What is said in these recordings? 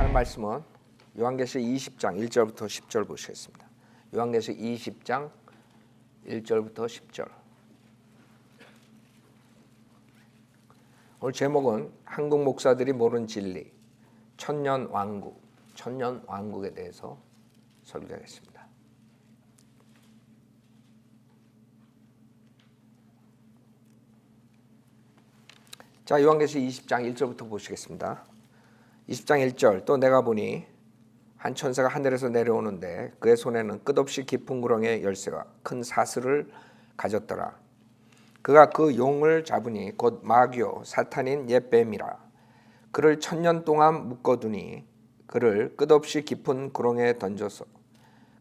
할 말씀은 요한계시록 20장 1절부터 10절 보시겠습니다. 요한계시록 20장 1절부터 10절. 오늘 제목은 한국 목사들이 모르는 진리, 천년 왕국에 대해서 설교하겠습니다. 자, 요한계시록 20장 1절부터 보시겠습니다. 20장 1절. 또 내가 보니 한 천사가 하늘에서 내려오는데 그의 손에는 끝없이 깊은 구렁의 열쇠와 큰 사슬을 가졌더라. 그가 그 용을 잡으니 곧 마귀요 사탄인 옛 뱀이라. 그를 천년 동안 묶어두니 그를 끝없이 깊은 구렁에 던져서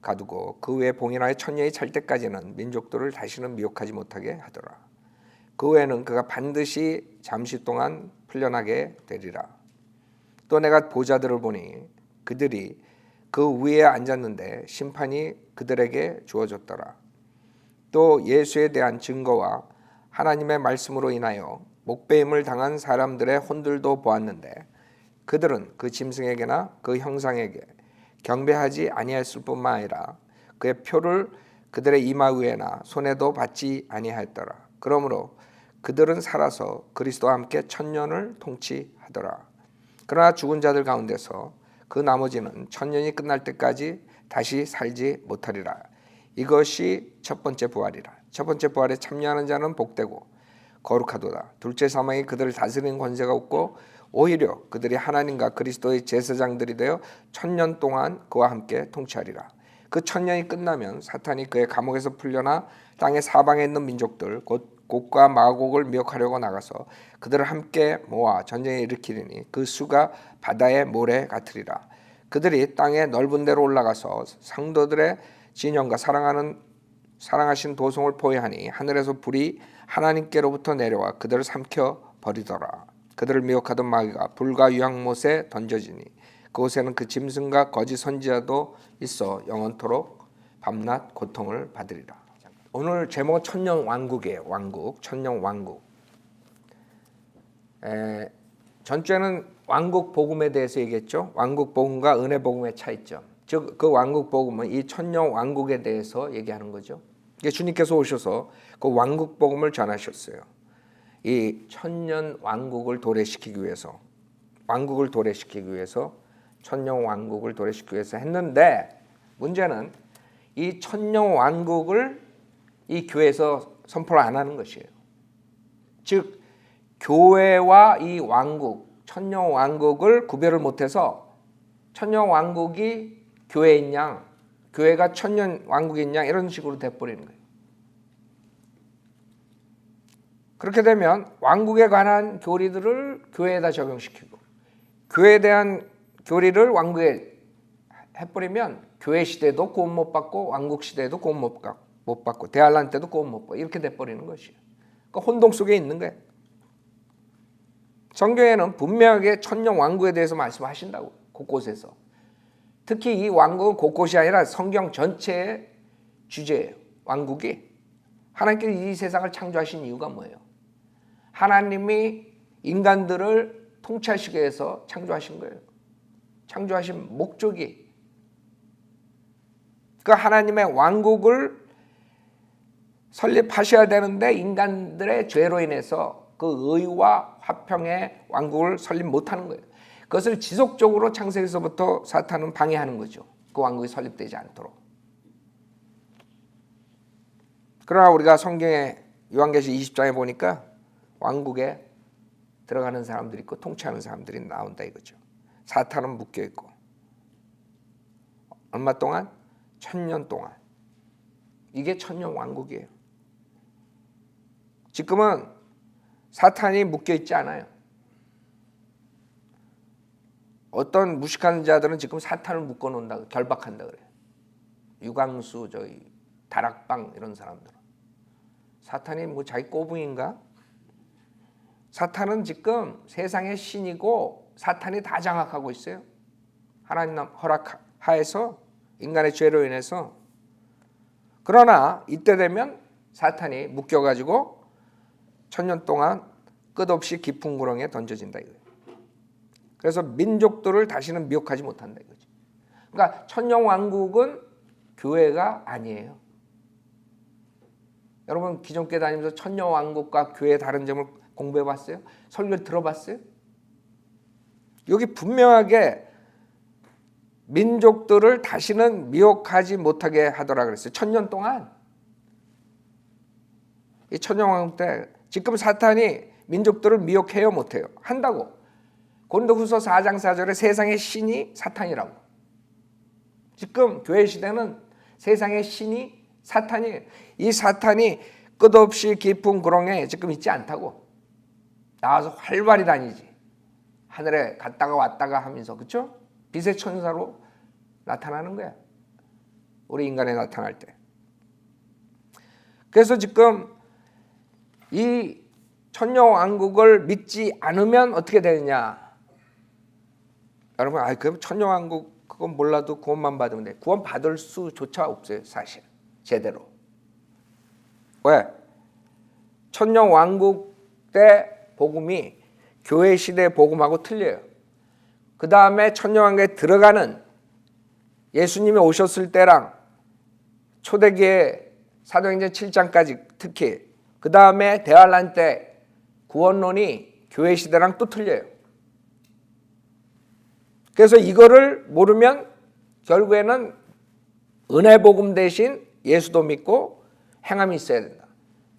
가두고 그 후에 봉인하여 천년이 찰 때까지는 민족들을 다시는 미혹하지 못하게 하더라. 그 후에는 그가 반드시 잠시 동안 풀려나게 되리라. 또 내가 보좌들을 보니 그들이 그 위에 앉았는데 심판이 그들에게 주어졌더라. 또 예수에 대한 증거와 하나님의 말씀으로 인하여 목배임을 당한 사람들의 혼들도 보았는데 그들은 그 짐승에게나 그 형상에게 경배하지 아니했을 뿐만 아니라 그의 표를 그들의 이마 위에나 손에도 받지 아니하였더라. 그러므로 그들은 살아서 그리스도와 함께 천년을 통치하더라. 그러나 죽은 자들 가운데서 그 나머지는 천년이 끝날 때까지 다시 살지 못하리라. 이것이 첫 번째 부활이라. 첫 번째 부활에 참여하는 자는 복되고 거룩하도다. 둘째 사망이 그들을 다스리는 권세가 없고 오히려 그들이 하나님과 그리스도의 제사장들이 되어 천년 동안 그와 함께 통치하리라. 그 천년이 끝나면 사탄이 그의 감옥에서 풀려나 땅의 사방에 있는 민족들 곧 곡과 마곡을 미혹하려고 나가서 그들을 함께 모아 전쟁에 일으키리니 그 수가 바다의 모래 같으리라. 그들이 땅의 넓은 데로 올라가서 상도들의 진영과 사랑하신 도성을 포위하니 하늘에서 불이 하나님께로부터 내려와 그들을 삼켜 버리더라. 그들을 미혹하던 마귀가 불과 유황못에 던져지니 그곳에는 그 짐승과 거짓 선지자도 있어 영원토록 밤낮 고통을 받으리라. 오늘 제목은 천년 왕국이에요. 천년 왕국. 전주에는 왕국 복음에 대해서 얘기했죠. 왕국 복음과 은혜 복음의 차이점. 즉 그 왕국 복음은 이 천년 왕국에 대해서 얘기하는 거죠. 주님께서 오셔서 그 왕국 복음을 전하셨어요. 이 천년 왕국을 도래시키기 위해서 천년 왕국을 도래시키기 위해서 했는데 문제는 이 천년 왕국을 이 교회에서 선포를 안 하는 것이에요. 즉 교회와 이 왕국, 천년 왕국을 구별을 못해서 천년 왕국이 교회인 양, 교회가 천년 왕국인 양 이런 식으로 돼버리는 거예요. 그렇게 되면 왕국에 관한 교리들을 교회에다 적용시키고 교회에 대한 교리를 왕국에 해버리면 교회 시대도 구원 못 받고 왕국 시대에도 구원 못 받고 대환란 때도 구원 못 받고 이렇게 돼버리는 것이에요. 그러니까 혼동 속에 있는 거예요. 성경에는 분명하게 천년 왕국에 대해서 말씀하신다고 곳곳에서. 특히 이 왕국은 곳곳이 아니라 성경 전체의 주제예요. 왕국이 하나님께서 이 세상을 창조하신 이유가 뭐예요? 하나님이 인간들을 통치하시기 위해서 창조하신 거예요. 창조하신 목적이 그 하나님의 왕국을 설립하셔야 되는데 인간들의 죄로 인해서 그 의와 화평의 왕국을 설립 못하는 거예요. 그것을 지속적으로 창세기서부터 사탄은 방해하는 거죠. 그 왕국이 설립되지 않도록. 그러나 우리가 성경의 요한계시록 20장에 보니까 왕국에 들어가는 사람들이 있고 통치하는 사람들이 나온다 이거죠. 사탄은 묶여 있고 얼마 동안? 천년 동안. 이게 천년 왕국이에요. 지금은 사탄이 묶여 있지 않아요. 어떤 무식한 자들은 지금 사탄을 묶어 놓는다, 결박한다 그래요. 유광수, 다락방 이런 사람들은 사탄이 뭐 자기 꼬붕인가? 사탄은 지금 세상의 신이고 사탄이 다 장악하고 있어요. 하나님 허락 하에서 인간의 죄로 인해서. 그러나 이때 되면 사탄이 묶여가지고 천년 동안 끝없이 깊은 구렁에 던져진다 이거예요. 그래서 민족들을 다시는 미혹하지 못한다 이거지. 그러니까 천년왕국은 교회가 아니에요. 여러분 기존교회 다니면서 천년왕국과 교회의 다른 점을 공부해봤어요? 설교를 들어봤어요? 여기 분명하게 민족들을 다시는 미혹하지 못하게 하더라 그랬어요. 1000년 동안. 이 천년왕국 때 지금 사탄이 민족들을 미혹해요 못해요? 한다고. 고린도후서 4장 4절에 세상의 신이 사탄이라고. 지금 교회 시대는 세상의 신이 사탄이에요. 이 사탄이 끝없이 깊은 구렁에 지금 있지 않다고. 나와서 활발히 다니지. 하늘에 갔다가 왔다가 하면서, 그렇죠? 빛의 천사로 나타나는 거야. 우리 인간에 나타날 때. 그래서 지금 이 천년왕국을 믿지 않으면 어떻게 되느냐? 여러분, 그럼 천년왕국 그건 몰라도 구원만 받으면 돼. 구원 받을 수조차 없어요, 사실. 제대로. 왜? 천년왕국 때 복음이 교회 시대 복음하고 틀려요. 그 다음에 천년왕국에 들어가는 예수님이 오셨을 때랑 초대기에 사도행전 7장까지 특히 그 다음에 대환란 때 구원론이 교회 시대랑 또 틀려요. 그래서 이거를 모르면 결국에는 은혜 복음 대신 예수도 믿고 행함이 있어야 된다.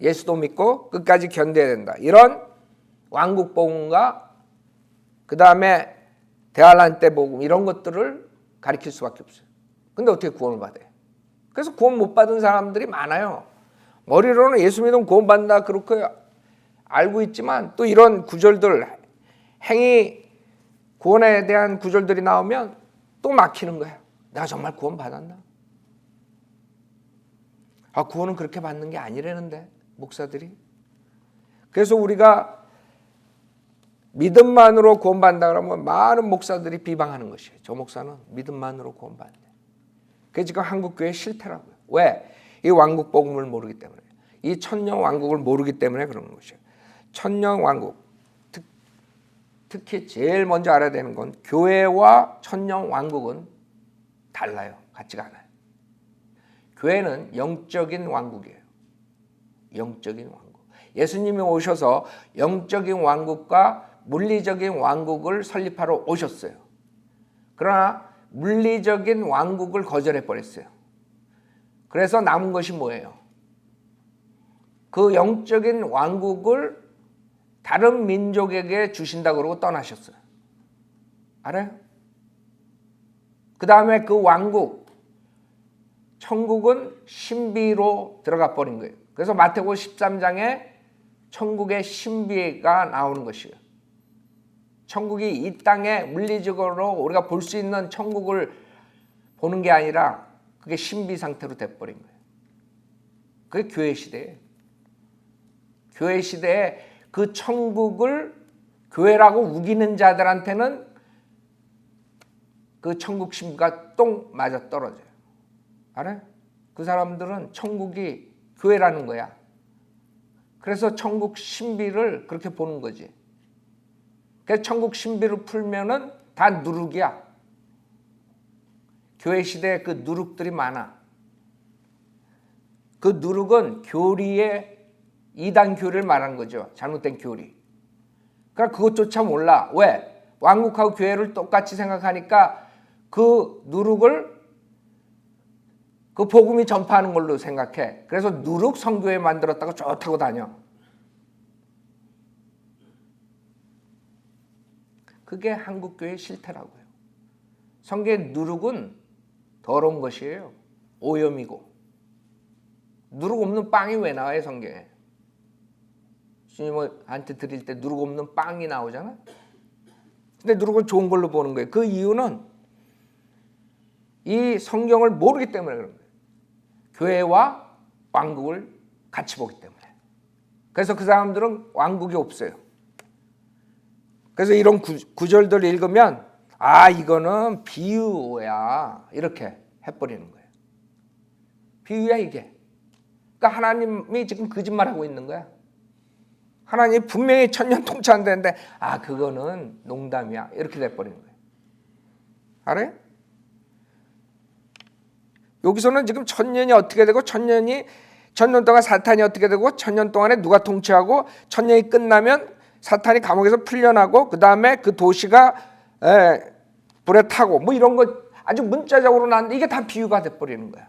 예수도 믿고 끝까지 견뎌야 된다. 이런 왕국 복음과 그 다음에 대환란 때 복음 이런 것들을 가르칠 수밖에 없어요. 근데 어떻게 구원을 받아요? 그래서 구원 못 받은 사람들이 많아요. 머리로는 예수 믿으면 구원 받는다 그렇게 알고 있지만 또 이런 구절들 행위 구원에 대한 구절들이 나오면 또 막히는 거야. 내가 정말 구원 받았나? 구원은 그렇게 받는 게 아니라는데 목사들이. 그래서 우리가 믿음만으로 구원받는다 그러면 많은 목사들이 비방하는 것이에요. 저 목사는 믿음만으로 구원받는다. 그게 지금 한국교회의 실태라고요. 왜? 이 왕국 복음을 모르기 때문에. 이 천년왕국을 모르기 때문에 그런 것이에요. 천년왕국. 특히 제일 먼저 알아야 되는 건 교회와 천년왕국은 달라요. 같지가 않아요. 교회는 영적인 왕국이에요. 영적인 왕국. 예수님이 오셔서 영적인 왕국과 물리적인 왕국을 설립하러 오셨어요. 그러나 물리적인 왕국을 거절해 버렸어요. 그래서 남은 것이 뭐예요? 그 영적인 왕국을 다른 민족에게 주신다 그러고 떠나셨어요. 알아요? 그 다음에 그 왕국, 천국은 신비로 들어가 버린 거예요. 그래서 마태복음 13장에 천국의 신비가 나오는 것이에요. 천국이 이 땅에 물리적으로 우리가 볼 수 있는 천국을 보는 게 아니라 그게 신비 상태로 돼버린 거예요. 그게 교회 시대예요. 교회 시대에 그 천국을 교회라고 우기는 자들한테는 그 천국 신비가 똥 맞아 떨어져요. 알아요? 그 사람들은 천국이 교회라는 거야. 그래서 천국 신비를 그렇게 보는 거지. 그래서 천국 신비를 풀면은 다 누룩이야. 교회 시대에 그 누룩들이 많아. 그 누룩은 교리의 이단 교리를 말하는 거죠. 잘못된 교리. 그러니까 그것조차 몰라. 왜? 왕국하고 교회를 똑같이 생각하니까 그 누룩을 그 복음이 전파하는 걸로 생각해. 그래서 누룩 성교회 만들었다고 좋다고 다녀. 그게 한국교회의 실태라고요. 성경의 누룩은 더러운 것이에요. 오염이고. 누룩 없는 빵이 왜 나와요, 성경에? 주님한테 드릴 때 누룩 없는 빵이 나오잖아. 근데 누룩은 좋은 걸로 보는 거예요. 그 이유는 이 성경을 모르기 때문에 그런 거예요. 교회와 왕국을 같이 보기 때문에. 그래서 그 사람들은 왕국이 없어요. 그래서 이런 구절들 읽으면 이거는 비유야 이렇게 해버리는 거예요. 비유야 이게. 그러니까 하나님이 지금 거짓말하고 있는 거야. 하나님 분명히 천년 통치한다는데 그거는 농담이야 이렇게 돼버리는 거예요. 알아요? 여기서는 지금 천년이 어떻게 되고 천년 동안 사탄이 어떻게 되고 천년 동안에 누가 통치하고 천년이 끝나면 사탄이 감옥에서 풀려나고 그 다음에 그 도시가 불에 타고 뭐 이런 거 아주 문자적으로 나왔는데 이게 다 비유가 돼버리는 거야.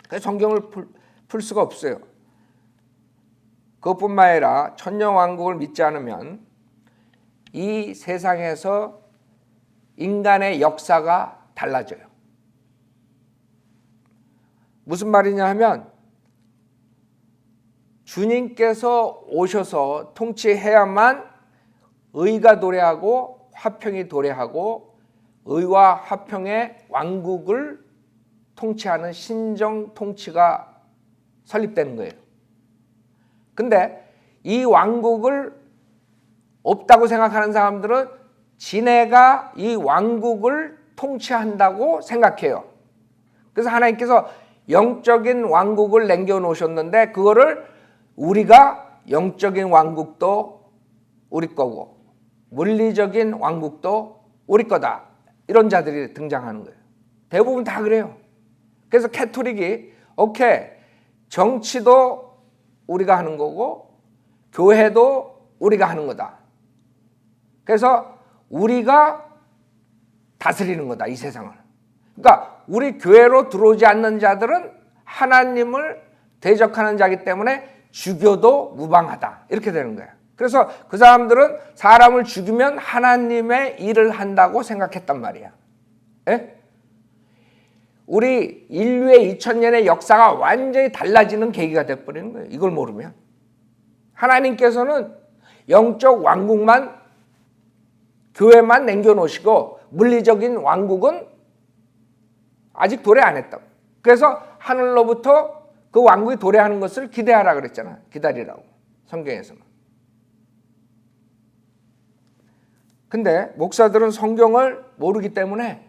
그래서 성경을 풀 수가 없어요. 그것뿐만 아니라 천년왕국을 믿지 않으면 이 세상에서 인간의 역사가 달라져요. 무슨 말이냐 하면 주님께서 오셔서 통치해야만 의가 도래하고 화평이 도래하고 의와 화평의 왕국을 통치하는 신정 통치가 설립되는 거예요. 근데 이 왕국을 없다고 생각하는 사람들은 지네가 이 왕국을 통치한다고 생각해요. 그래서 하나님께서 영적인 왕국을 남겨놓으셨는데 그거를 우리가 영적인 왕국도 우리 거고 물리적인 왕국도 우리 거다 이런 자들이 등장하는 거예요. 대부분 다 그래요. 그래서 캐토릭이 오케이 정치도 우리가 하는 거고 교회도 우리가 하는 거다. 그래서 우리가 다스리는 거다 이 세상을. 그러니까 우리 교회로 들어오지 않는 자들은 하나님을 대적하는 자이기 때문에 죽여도 무방하다 이렇게 되는 거예요. 그래서 그 사람들은 사람을 죽이면 하나님의 일을 한다고 생각했단 말이야. 에? 우리 인류의 2000년의 역사가 완전히 달라지는 계기가 돼버리는 거예요. 이걸 모르면. 하나님께서는 영적 왕국만 교회만 남겨놓으시고 물리적인 왕국은 아직 도래 안 했다고. 그래서 하늘로부터 그 왕국이 도래하는 것을 기대하라 그랬잖아. 기다리라고. 성경에서는. 근데 목사들은 성경을 모르기 때문에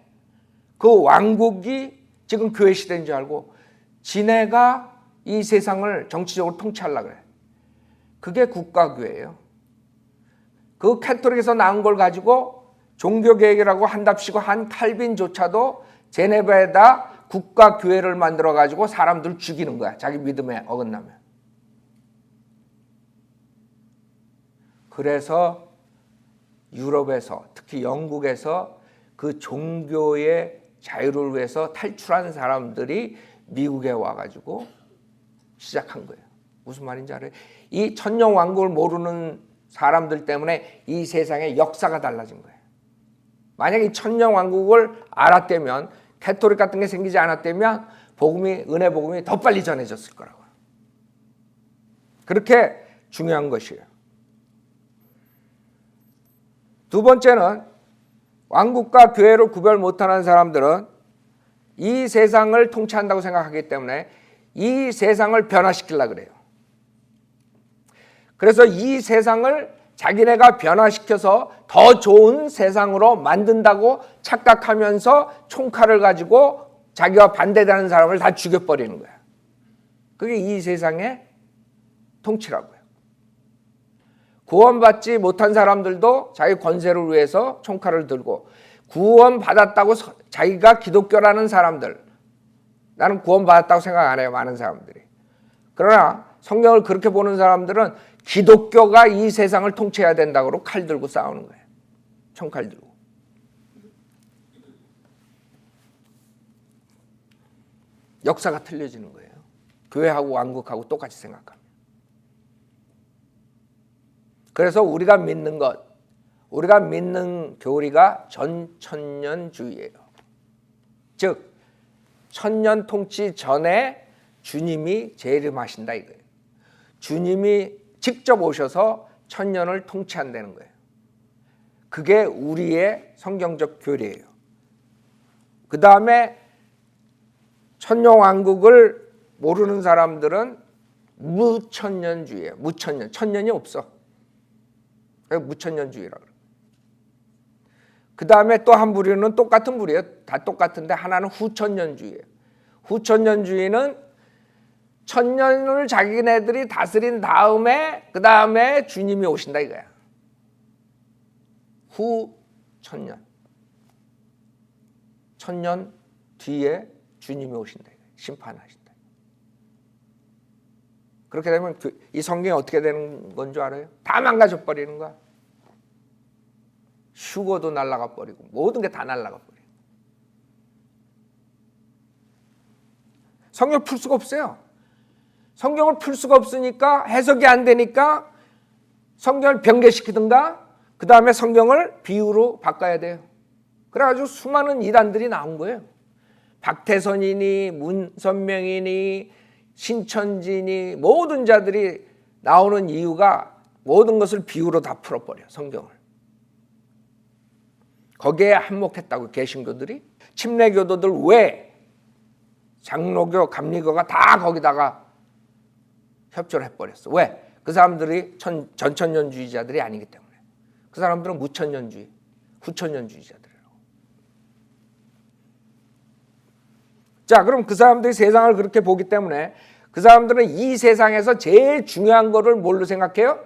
그 왕국이 지금 교회 시대인 줄 알고 지네가 이 세상을 정치적으로 통치하려고 그래. 그게 국가교회예요. 그 캐토릭에서 나온 걸 가지고 종교개혁이라고 한답시고 한 칼빈조차도 제네바에다 국가교회를 만들어가지고 사람들 죽이는 거야. 자기 믿음에 어긋나면. 그래서 유럽에서 특히 영국에서 그 종교의 자유를 위해서 탈출한 사람들이 미국에 와가지고 시작한 거예요. 무슨 말인지 알아요? 이 천년왕국을 모르는 사람들 때문에 이 세상의 역사가 달라진 거예요. 만약에 이 천년왕국을 알았다면 캐토릭 같은 게 생기지 않았다면 은혜 복음이 더 빨리 전해졌을 거라고요. 그렇게 중요한 것이에요. 두 번째는 왕국과 교회를 구별 못하는 사람들은 이 세상을 통치한다고 생각하기 때문에 이 세상을 변화시키려고 그래요. 그래서 이 세상을 자기네가 변화시켜서 더 좋은 세상으로 만든다고 착각하면서 총칼을 가지고 자기와 반대되는 사람을 다 죽여버리는 거야. 그게 이 세상의 통치라고요. 구원받지 못한 사람들도 자기 권세를 위해서 총칼을 들고 구원받았다고 자기가 기독교라는 사람들, 나는 구원받았다고 생각 안 해요. 많은 사람들이. 그러나 성경을 그렇게 보는 사람들은 기독교가 이 세상을 통치해야 된다고 칼 들고 싸우는 거예요. 총칼 들고. 역사가 틀려지는 거예요. 교회하고 왕국하고 똑같이 생각합니다. 그래서 우리가 믿는 것, 우리가 믿는 교리가 전천년주의예요. 즉 천년 통치 전에 주님이 재림하신다 이거예요. 주님이 직접 오셔서 천년을 통치한다는 거예요. 그게 우리의 성경적 교리예요. 그 다음에 천년왕국을 모르는 사람들은 무천년주의예요. 무천년, 천년이 없어. 무천년주의라고 그래요. 그 다음에 또 한 부류는 똑같은 부류예요. 다 똑같은데 하나는 후천년주의예요. 후천년주의는 천년을 자기네들이 다스린 다음에 그 다음에 주님이 오신다 이거야. 후 천년. 천년 뒤에 주님이 오신다. 심판하신다. 그렇게 되면 이 성경이 어떻게 되는 건 줄 알아요? 다 망가져 버리는 거야. 휴거도 날아가 버리고 모든 게 다 날아가 버려. 성경을 풀 수가 없어요. 성경을 풀 수가 없으니까 해석이 안 되니까 성경을 변개시키든가 그 다음에 성경을 비유로 바꿔야 돼요. 그래가지고 수많은 이단들이 나온 거예요. 박태선이니 문선명이니 신천지니 모든 자들이 나오는 이유가 모든 것을 비유로 다 풀어버려. 성경을. 거기에 한몫했다고. 개신교들이. 침례교도들 왜 장로교 감리교가 다 거기다가 협조를 해버렸어. 왜? 그 사람들이 전천년주의자들이 아니기 때문에. 그 사람들은 무천년주의, 후천년주의자들이라고. 자, 그럼 그 사람들이 세상을 그렇게 보기 때문에 그 사람들은 이 세상에서 제일 중요한 거를 뭘로 생각해요?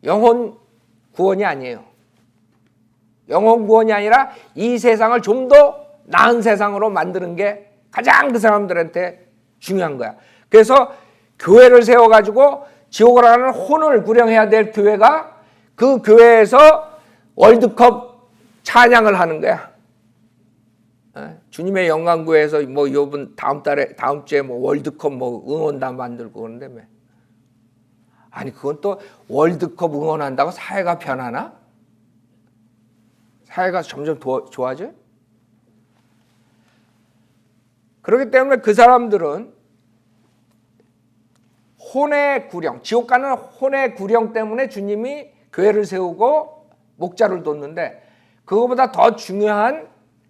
영혼 구원이 아니에요. 영혼 구원이 아니라 이 세상을 좀 더 나은 세상으로 만드는 게 가장 그 사람들한테 중요한 거야. 그래서 교회를 세워가지고 지옥을 가는 혼을 구령해야 될 교회가 그 교회에서 월드컵 찬양을 하는 거야. 주님의 영광교회에서 뭐 이번 다음 주에 뭐 월드컵 뭐 응원단 만들고 그러는데 왜? 아니 그건 또 월드컵 응원한다고 사회가 변하나? 사회가 점점 좋아져? 그렇기 때문에 그 사람들은 혼의 구령, 지옥 가는 혼의 구령 때문에 주님이 교회를 세우고 목자를 뒀는데 그거보다 더 중요한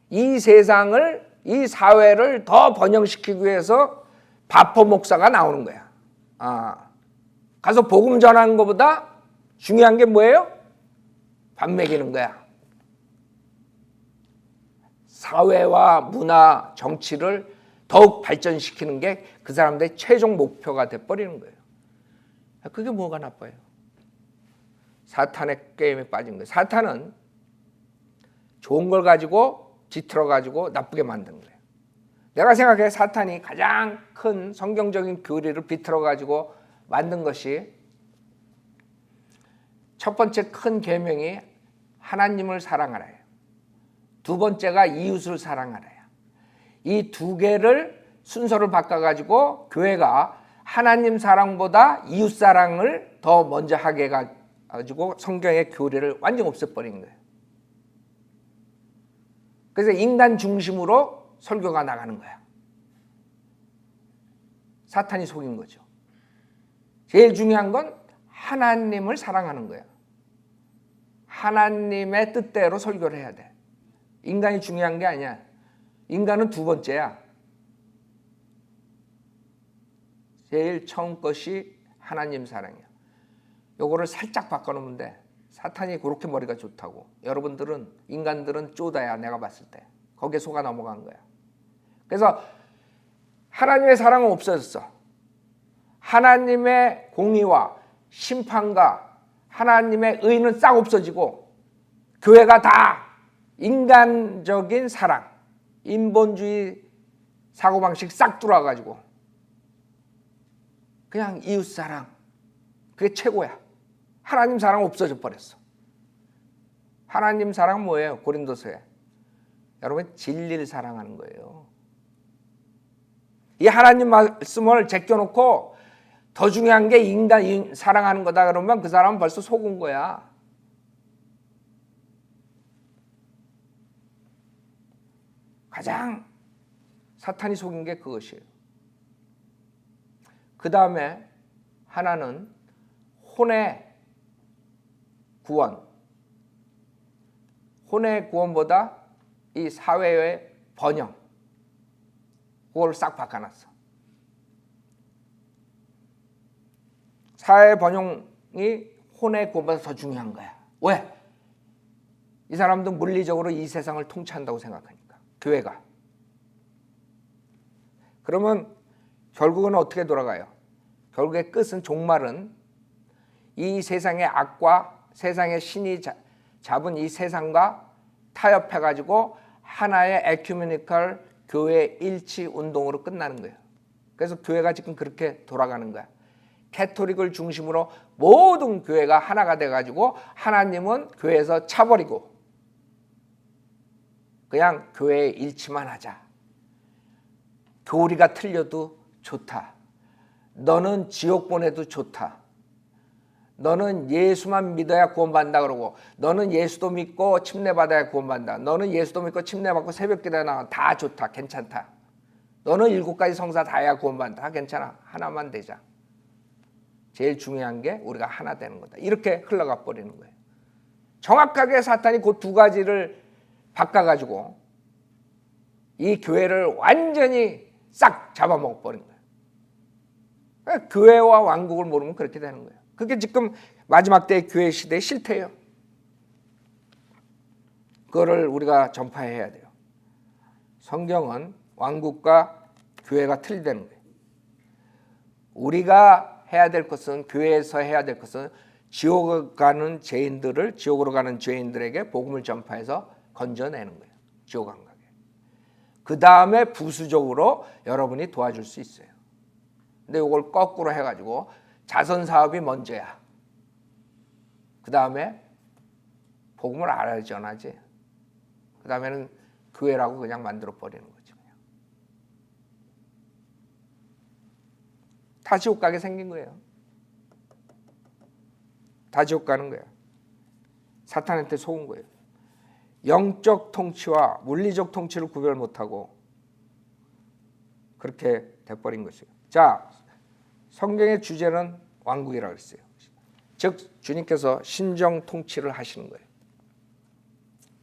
이 세상을, 이 사회를 더 번영시키기 위해서 바포 목사가 나오는 거야. 가서 복음 전하는 것보다 중요한 게 뭐예요? 밥 먹이는 거야. 사회와 문화, 정치를 더욱 발전시키는 게 그 사람들의 최종 목표가 돼버리는 거예요. 그게 뭐가 나빠요? 사탄의 게임에 빠진 거예요. 사탄은 좋은 걸 가지고 뒤틀어 가지고 나쁘게 만드는 거예요. 내가 생각해 사탄이 가장 큰 성경적인 교리를 비틀어 가지고 만든 것이 첫 번째 큰 계명이 하나님을 사랑하라예요. 두 번째가 이웃을 사랑하라예요. 이 두 개를 순서를 바꿔가지고 교회가 하나님 사랑보다 이웃 사랑을 더 먼저 하게 해가지고 성경의 교리를 완전 없애버린 거예요. 그래서 인간 중심으로 설교가 나가는 거야. 사탄이 속인 거죠. 제일 중요한 건 하나님을 사랑하는 거야. 하나님의 뜻대로 설교를 해야 돼. 인간이 중요한 게 아니야. 인간은 두 번째야. 제일 처음 것이 하나님 사랑이야. 요거를 살짝 바꿔놓으면 돼. 사탄이 그렇게 머리가 좋다고. 여러분들은 인간들은 쪼다야. 내가 봤을 때 거기에 속아 넘어간 거야. 그래서 하나님의 사랑은 없어졌어. 하나님의 공의와 심판과 하나님의 의는 싹 없어지고 교회가 다 인간적인 사랑, 인본주의 사고방식 싹 들어와가지고 그냥 이웃사랑, 그게 최고야. 하나님 사랑 없어져 버렸어. 하나님 사랑 뭐예요? 고린도서에 여러분 진리를 사랑하는 거예요. 이 하나님 말씀을 제껴놓고 더 중요한 게 인간 사랑하는 거다 그러면 그 사람은 벌써 속은 거야. 가장 사탄이 속인 게 그것이에요. 그 다음에 하나는 혼의 구원. 혼의 구원보다 이 사회의 번영. 그걸 싹 바꿔놨어. 사회 번영이 혼의 구원보다 더 중요한 거야. 왜? 이 사람도 물리적으로 이 세상을 통치한다고 생각하니까. 교회가. 그러면 결국은 어떻게 돌아가요? 결국의 끝은 종말은 이 세상의 악과 세상의 신이 잡은 이 세상과 타협해가지고 하나의 에큐메니컬 교회 일치 운동으로 끝나는 거예요. 그래서 교회가 지금 그렇게 돌아가는 거야. 캐토릭을 중심으로 모든 교회가 하나가 돼가지고 하나님은 교회에서 차버리고 그냥 교회의 일치만 하자. 교리가 틀려도 좋다. 너는 지옥 보내도 좋다. 너는 예수만 믿어야 구원받는다 그러고 너는 예수도 믿고 침례받아야 구원받는다. 너는 예수도 믿고 침례받고 새벽기도에 나가 다 좋다. 괜찮다. 너는 7가지 성사 다 해야 구원받는다. 다 괜찮아. 하나만 되자. 제일 중요한 게 우리가 하나 되는 거다. 이렇게 흘러가 버리는 거예요. 정확하게 사탄이 그 2가지를 바꿔가지고 이 교회를 완전히 싹 잡아먹어 버린 거예요. 교회와 왕국을 모르면 그렇게 되는 거예요. 그게 지금 마지막 때의 교회 시대의 실태예요. 그거를 우리가 전파해야 돼요. 성경은 왕국과 교회가 틀리다는 거예요. 우리가 해야 될 것은 교회에서 해야 될 것은 지옥으로 가는 죄인들에게 복음을 전파해서 건져내는 거예요. 지옥 안 가게. 그 다음에 부수적으로 여러분이 도와줄 수 있어요. 근데 이걸 거꾸로 해가지고 자선 사업이 먼저야. 그 다음에 복음을 알아야 전하지. 그 다음에는 교회라고 그냥 만들어 버리는 거지. 그냥. 다 지옥 가게 생긴 거예요. 다 지옥 가는 거예요. 사탄한테 속은 거예요. 영적 통치와 물리적 통치를 구별 못하고 그렇게 돼버린 것이에요. 자, 성경의 주제는 왕국이라고 했어요. 즉 주님께서 신정 통치를 하시는 거예요.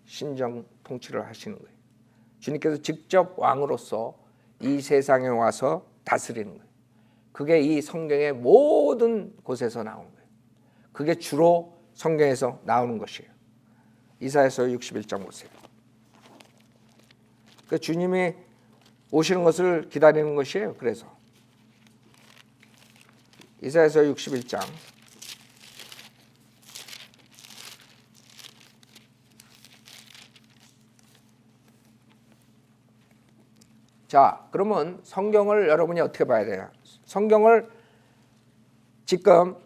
신정 통치를 하시는 거예요. 주님께서 직접 왕으로서 이 세상에 와서 다스리는 거예요. 그게 이 성경의 모든 곳에서 나오는 거예요. 그게 주로 성경에서 나오는 것이에요. 이사야서 61장 보세요. 그 주님이 오시는 것을 기다리는 것이에요. 그래서 이사야서 61장 자, 그러면 성경을 여러분이 어떻게 봐야 돼요? 성경을 지금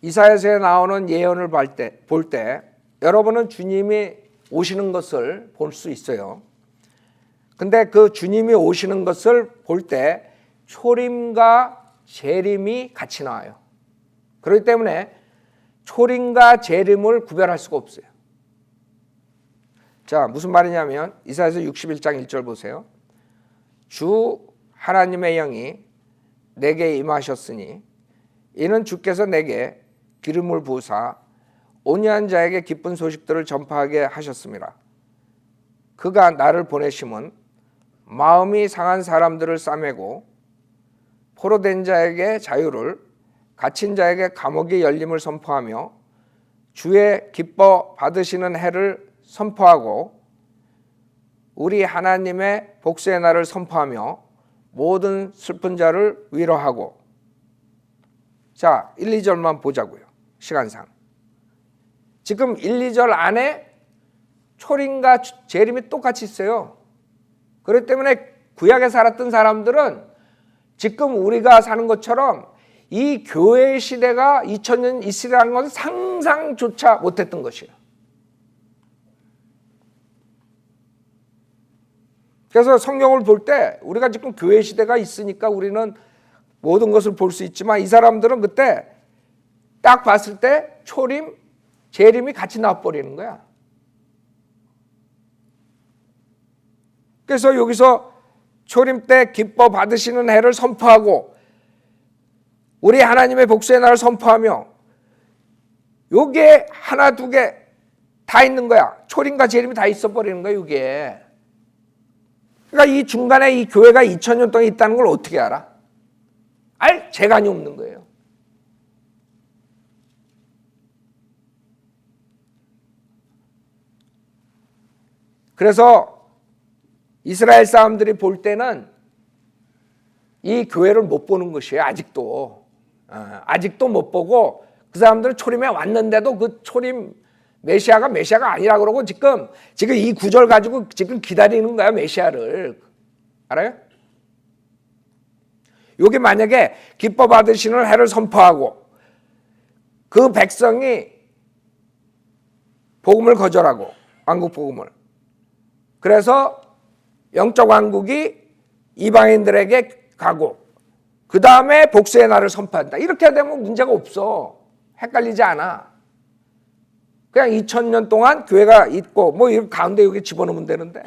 이사야서에 나오는 예언을 볼 때 여러분은 주님이 오시는 것을 볼 수 있어요. 근데 그 주님이 오시는 것을 볼 때 초림과 재림이 같이 나와요. 그렇기 때문에 초림과 재림을 구별할 수가 없어요. 자, 무슨 말이냐면 이사야서 61장 1절 보세요. 주 하나님의 영이 내게 임하셨으니 이는 주께서 내게 기름을 부으사 온유한 자에게 기쁜 소식들을 전파하게 하셨습니다. 그가 나를 보내심은 마음이 상한 사람들을 싸매고 포로된 자에게 자유를 갇힌 자에게 감옥이 열림을 선포하며 주의 기뻐 받으시는 해를 선포하고 우리 하나님의 복수의 날을 선포하며 모든 슬픈 자를 위로하고. 자, 1, 2절만 보자고요. 시간상. 지금 1, 2절 안에 초림과 재림이 똑같이 있어요. 그렇기 때문에 구약에 살았던 사람들은 지금 우리가 사는 것처럼 이 교회 시대가 2000년 있으라는 것은 상상조차 못했던 것이에요. 그래서 성경을 볼 때 우리가 지금 교회 시대가 있으니까 우리는 모든 것을 볼 수 있지만 이 사람들은 그때 딱 봤을 때 초림, 재림이 같이 나와버리는 거야. 그래서 여기서 초림 때 기뻐 받으시는 해를 선포하고 우리 하나님의 복수의 날을 선포하며 요게 하나 두 개 다 있는 거야. 초림과 재림이 다 있어버리는 거야. 이게. 그러니까 이 중간에 이 교회가 2000년 동안 있다는 걸 어떻게 알아? 알 재간이 없는 거예요. 그래서 이스라엘 사람들이 볼 때는 이 교회를 못 보는 것이에요. 아직도. 아직도 못 보고 그 사람들은 초림에 왔는데도 그 초림 메시아가 아니라 그러고 지금 이 구절 가지고 지금 기다리는 거야, 메시아를. 알아요? 여기 만약에 기뻐 받으시는 해를 선포하고 그 백성이 복음을 거절하고 왕국 복음을, 그래서 영적 왕국이 이방인들에게 가고 그 다음에 복수의 날을 선포한다. 이렇게 되면 문제가 없어. 헷갈리지 않아. 그냥 2000년 동안 교회가 있고 뭐 이 가운데 여기 집어넣으면 되는데.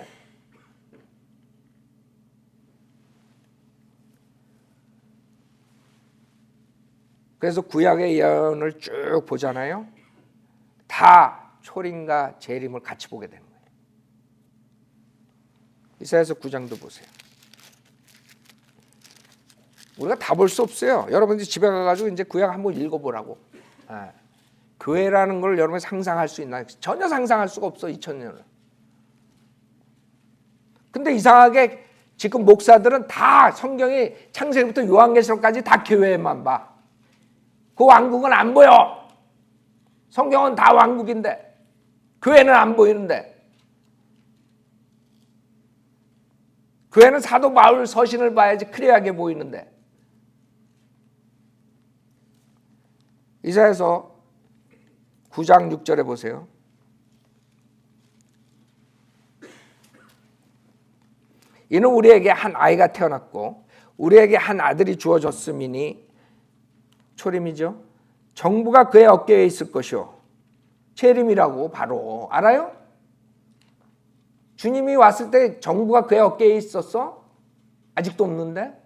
그래서 구약의 예언을 쭉 보잖아요. 다 초림과 재림을 같이 보게 되는 거예요. 이사야서 9장도 보세요. 우리가 다 볼 수 없어요. 여러분들이 집에 가가지고 이제 구약 한번 읽어보라고. 교회라는 걸 여러분이 상상할 수 있나요? 전혀 상상할 수가 없어, 2000년을. 근데 이상하게 지금 목사들은 다 성경이 창세기부터 요한계시록까지 다 교회만 봐. 그 왕국은 안 보여. 성경은 다 왕국인데 교회는 안 보이는데. 교회는 사도 바울 서신을 봐야지 클리어하게 보이는데. 이사야서 9장 6절에 보세요. 이는 우리에게 한 아이가 태어났고 우리에게 한 아들이 주어졌음이니, 초림이죠. 정부가 그의 어깨에 있을 것이요. 재림이라고 바로 알아요? 주님이 왔을 때 정부가 그의 어깨에 있었어? 아직도 없는데?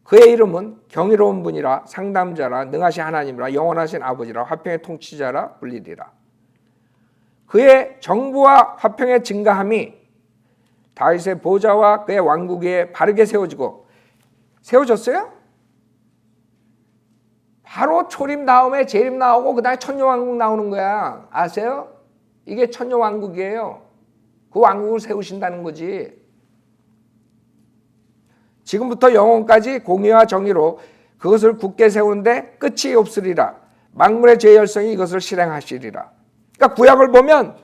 그의 이름은 경이로운 분이라, 상담자라, 능하신 하나님이라, 영원하신 아버지라, 화평의 통치자라 불리리라. 그의 정부와 화평의 증가함이 다윗의 보좌와 그의 왕국 위에 바르게 세워졌어요? 바로 초림 다음에 재림 나오고 그 다음에 천년왕국 나오는 거야. 아세요? 이게 천년왕국이에요. 그 왕국을 세우신다는 거지. 지금부터 영원까지 공의와 정의로 그것을 굳게 세우는데 끝이 없으리라. 만물의 죄의 열성이 이것을 실행하시리라. 그러니까 구약을 보면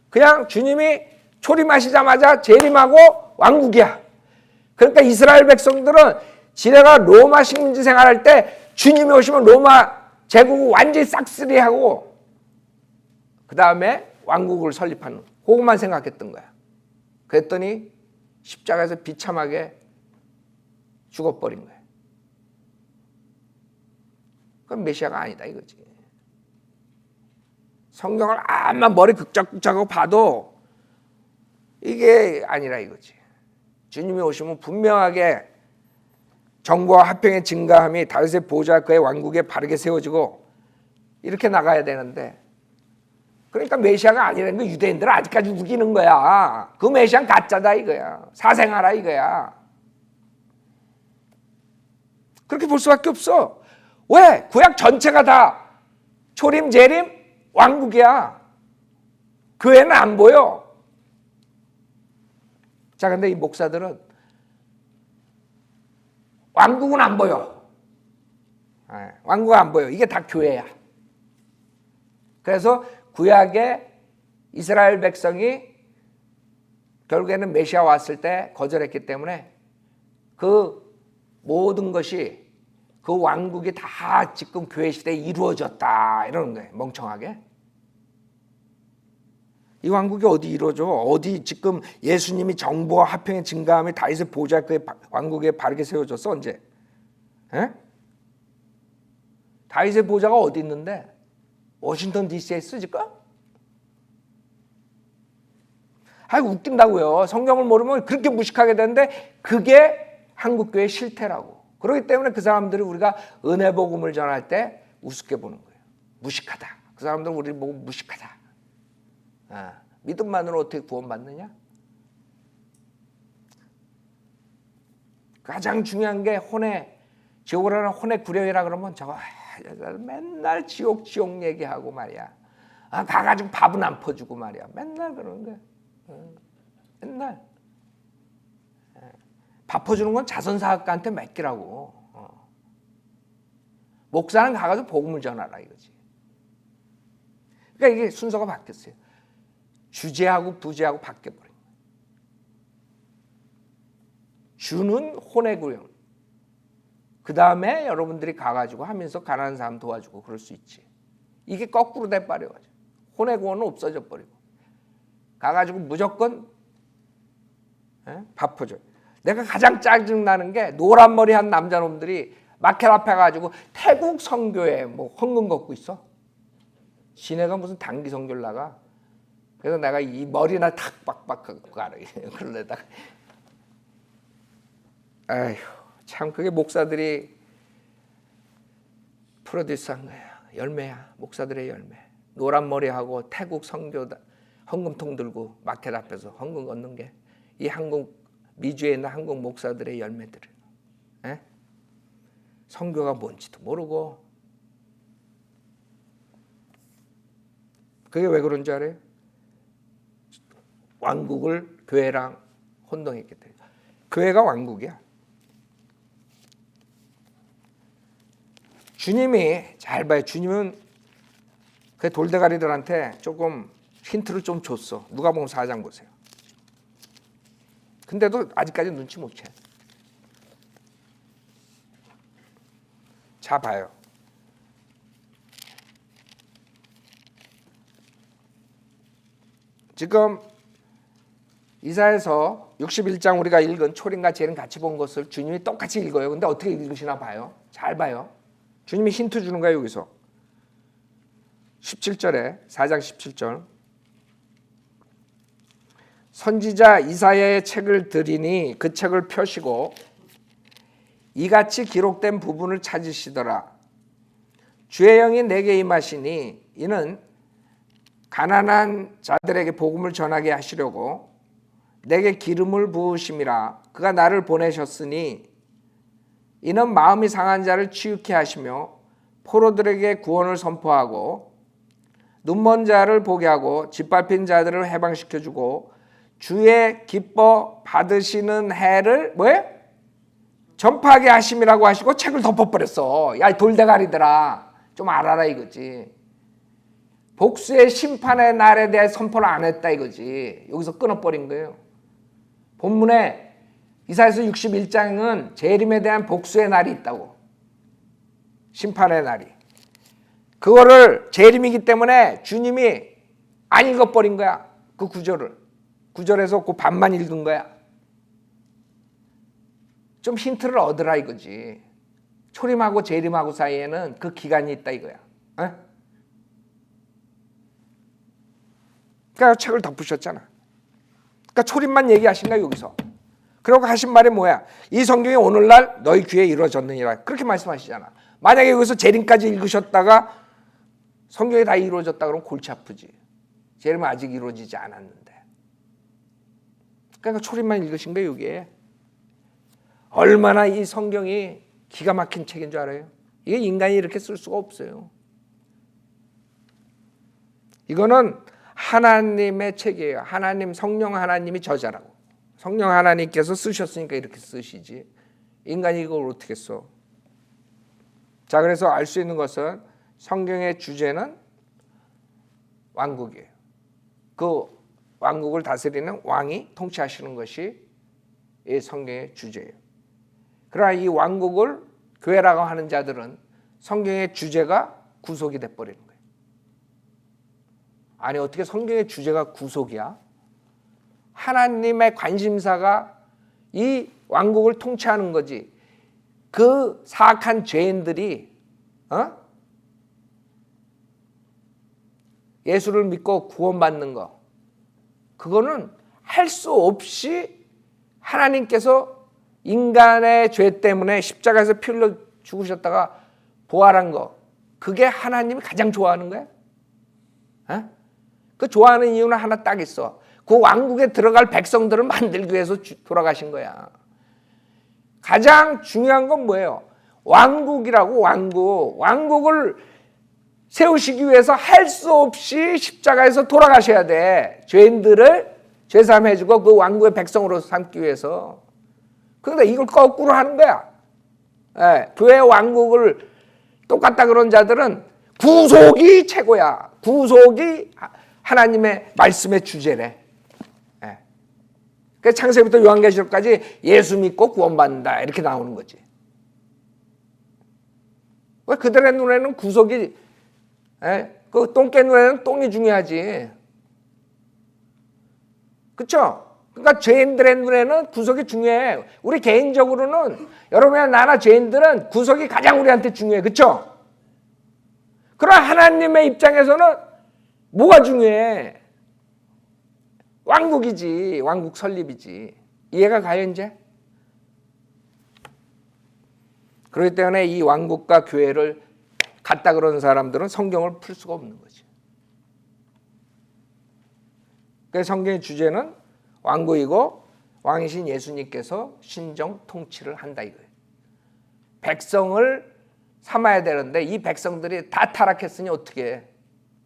그냥 주님이 초림하시자마자 재림하고 왕국이야. 그러니까 이스라엘 백성들은 지네가 로마 식민지 생활할 때 주님이 오시면 로마 제국을 완전히 싹쓸이하고 그 다음에 왕국을 설립하는, 그것만 생각했던 거야. 그랬더니 십자가에서 비참하게 죽어버린 거야. 그건 메시아가 아니다 이거지. 성경을 암만 머리 극적극적하고 봐도 이게 아니라 이거지. 주님이 오시면 분명하게 정부와 화평의 증가함이 다윗의 보좌 그의 왕국에 바르게 세워지고 이렇게 나가야 되는데, 그러니까 메시아가 아니라는 거 유대인들은 아직까지 우기는 거야. 그 메시아는 가짜다 이거야. 사생하라 이거야. 그렇게 볼 수밖에 없어. 왜? 구약 전체가 다 초림, 재림, 왕국이야. 교회는 안 보여. 자, 근데 이 목사들은 왕국은 안 보여. 왕국은 안 보여. 이게 다 교회야. 그래서 구약의 이스라엘 백성이 결국에는 메시아 왔을 때 거절했기 때문에 그 모든 것이, 그 왕국이 다 지금 교회 시대에 이루어졌다 이러는 거예요. 멍청하게. 이 왕국이 어디 이루어져? 어디 지금 예수님이 정부와 화평의 증가함이 다윗의 보좌 그의 왕국에 바르게 세워졌어? 언제? 에? 다윗의 보좌가 어디 있는데? 워싱턴 DC에 있어 지금? 아이고 웃긴다고요. 성경을 모르면 그렇게 무식하게 되는데 그게 한국교회의 실태라고. 그렇기 때문에 그 사람들이 우리가 은혜 복음을 전할 때 우습게 보는 거예요. 무식하다. 그 사람들은 우리를 보고 무식하다. 믿음만으로 어떻게 구원받느냐? 가장 중요한 게 혼의, 지옥을 하는 혼의 구령이라 그러면 저거 맨날 지옥 얘기하고 말이야. 가가지고 밥은 안 퍼주고 말이야. 맨날 그러는 거야. 맨날 밥 퍼주는 건 자선사학가한테 맡기라고. 목사는 가가지고 복음을 전하라 이거지. 그러니까 이게 순서가 바뀌었어요. 주제하고 부제하고 바뀌어버린 거예요. 주는 혼외구형. 그 다음에 여러분들이 가가지고 하면서 가난한 사람 도와주고 그럴 수 있지. 이게 거꾸로 돼버려가지고 혼외구원은 없어져 버리고 가가지고 무조건 밥 퍼줘. 내가 가장 짜증나는 게 노란 머리 한 남자놈들이 마켓 앞에 가지고 태국 선교에 뭐 헌금 걷고 있어. 지네가 무슨 단기 선교를 나가. 그래서 내가 이 머리나 탁 빡빡하고 가라. 그러려다가 아휴 참 그게 목사들이 프로듀스한 거야. 열매야. 목사들의 열매. 노란 머리하고 태국 선교다 헌금통 들고 마켓 앞에서 헌금 걷는 게 이 한국 미주에 있는 한국 목사들의 열매들을. 선교가 뭔지도 모르고. 그게 왜 그런 줄 알아요? 왕국을 교회랑 혼동했기 때문에. 교회가 왕국이야. 주님이 잘 봐요. 주님은 그 돌대가리들한테 조금 힌트를 좀 줬어. 누가복음 4장 보세요. 근데도 아직까지 눈치 못 채. 자 봐요. 지금 이사야서 61장 우리가 읽은 초림과 재림 같이 본 것을 주님이 똑같이 읽어요. 근데 어떻게 읽으시나 봐요. 잘 봐요. 주님이 힌트 주는 거예요. 여기서 17절에 4장 17절 선지자 이사야의 책을 드리니 그 책을 펴시고 이같이 기록된 부분을 찾으시더라. 주의 영이 내게 임하시니 이는 가난한 자들에게 복음을 전하게 하시려고 내게 기름을 부으심이라. 그가 나를 보내셨으니 이는 마음이 상한 자를 치유케 하시며 포로들에게 구원을 선포하고 눈먼 자를 보게 하고 짓밟힌 자들을 해방시켜주고 주의 기뻐 받으시는 해를 뭐예요? 전파하게 하심이라고 하시고 책을 덮어버렸어. 야 돌대가리들아 좀 알아라 이거지. 복수의 심판의 날에 대해 선포를 안 했다 이거지. 여기서 끊어버린 거예요. 본문에 이사야서 61장은 재림에 대한 복수의 날이 있다고. 심판의 날이. 그거를 재림이기 때문에 주님이 안 읽어버린 거야. 그 구절을. 구절에서 그 반만 읽은 거야. 좀 힌트를 얻으라 이거지. 초림하고 재림하고 사이에는 그 기간이 있다 이거야. 그러니까 책을 덮으셨잖아. 그러니까 초림만 얘기하신 거야 여기서. 그러고 하신 말이 뭐야? 이 성경이 오늘날 너희 귀에 이루어졌느니라. 그렇게 말씀하시잖아. 만약에 여기서 재림까지 읽으셨다가 성경이 다 이루어졌다 그러면 골치 아프지. 재림은 아직 이루어지지 않았는데. 그러니까 초림만 읽으신 거예요 여기에. 얼마나 이 성경이 기가 막힌 책인 줄 알아요? 이게 인간이 이렇게 쓸 수가 없어요. 이거는 하나님의 책이에요. 하나님 성령 하나님이 저자라고. 성령 하나님께서 쓰셨으니까 이렇게 쓰시지. 인간이 이걸 어떻게 써? 자, 그래서 알 수 있는 것은 성경의 주제는 왕국이에요. 그 왕국을 다스리는 왕이 통치하시는 것이 이 성경의 주제예요. 그러나 이 왕국을 교회라고 하는 자들은 성경의 주제가 구속이 돼버리는 거예요. 아니 어떻게 성경의 주제가 구속이야? 하나님의 관심사가 이 왕국을 통치하는 거지. 그 사악한 죄인들이 예수를 믿고 구원받는 거, 그거는 할 수 없이 하나님께서 인간의 죄 때문에 십자가에서 피 흘려 죽으셨다가 부활한 거, 그게 하나님이 가장 좋아하는 거야? 그 좋아하는 이유는 하나 딱 있어. 그 왕국에 들어갈 백성들을 만들기 위해서 돌아가신 거야. 가장 중요한 건 뭐예요? 왕국이라고. 왕국을 세우시기 위해서 할 수 없이 십자가에서 돌아가셔야 돼. 죄인들을 죄사함 해주고 그 왕국의 백성으로 삼기 위해서. 그런데 이걸 거꾸로 하는 거야. 예, 교회 왕국을 똑같다 그런 자들은 구속이 최고야. 구속이 하나님의 말씀의 주제래. 예. 그 창세기부터 요한계시록까지 예수 믿고 구원받는다 이렇게 나오는 거지. 왜 그들의 눈에는 구속이, 그 똥개 눈에는 똥이 중요하지. 그렇죠? 그러니까 죄인들의 눈에는 구속이 중요해. 우리 개인적으로는 여러분이나 나나 죄인들은 구속이 가장 우리한테 중요해. 그렇죠? 그러나 하나님의 입장에서는 뭐가 중요해? 왕국이지. 왕국 설립이지. 이해가 가요 이제? 그렇기 때문에 이 왕국과 교회를 같다 그러는 사람들은 성경을 풀 수가 없는 거지. 그래서 성경의 주제는 왕국이고 왕이신 예수님께서 신정 통치를 한다 이거예요. 백성을 삼아야 되는데 이 백성들이 다 타락했으니 어떻게 해?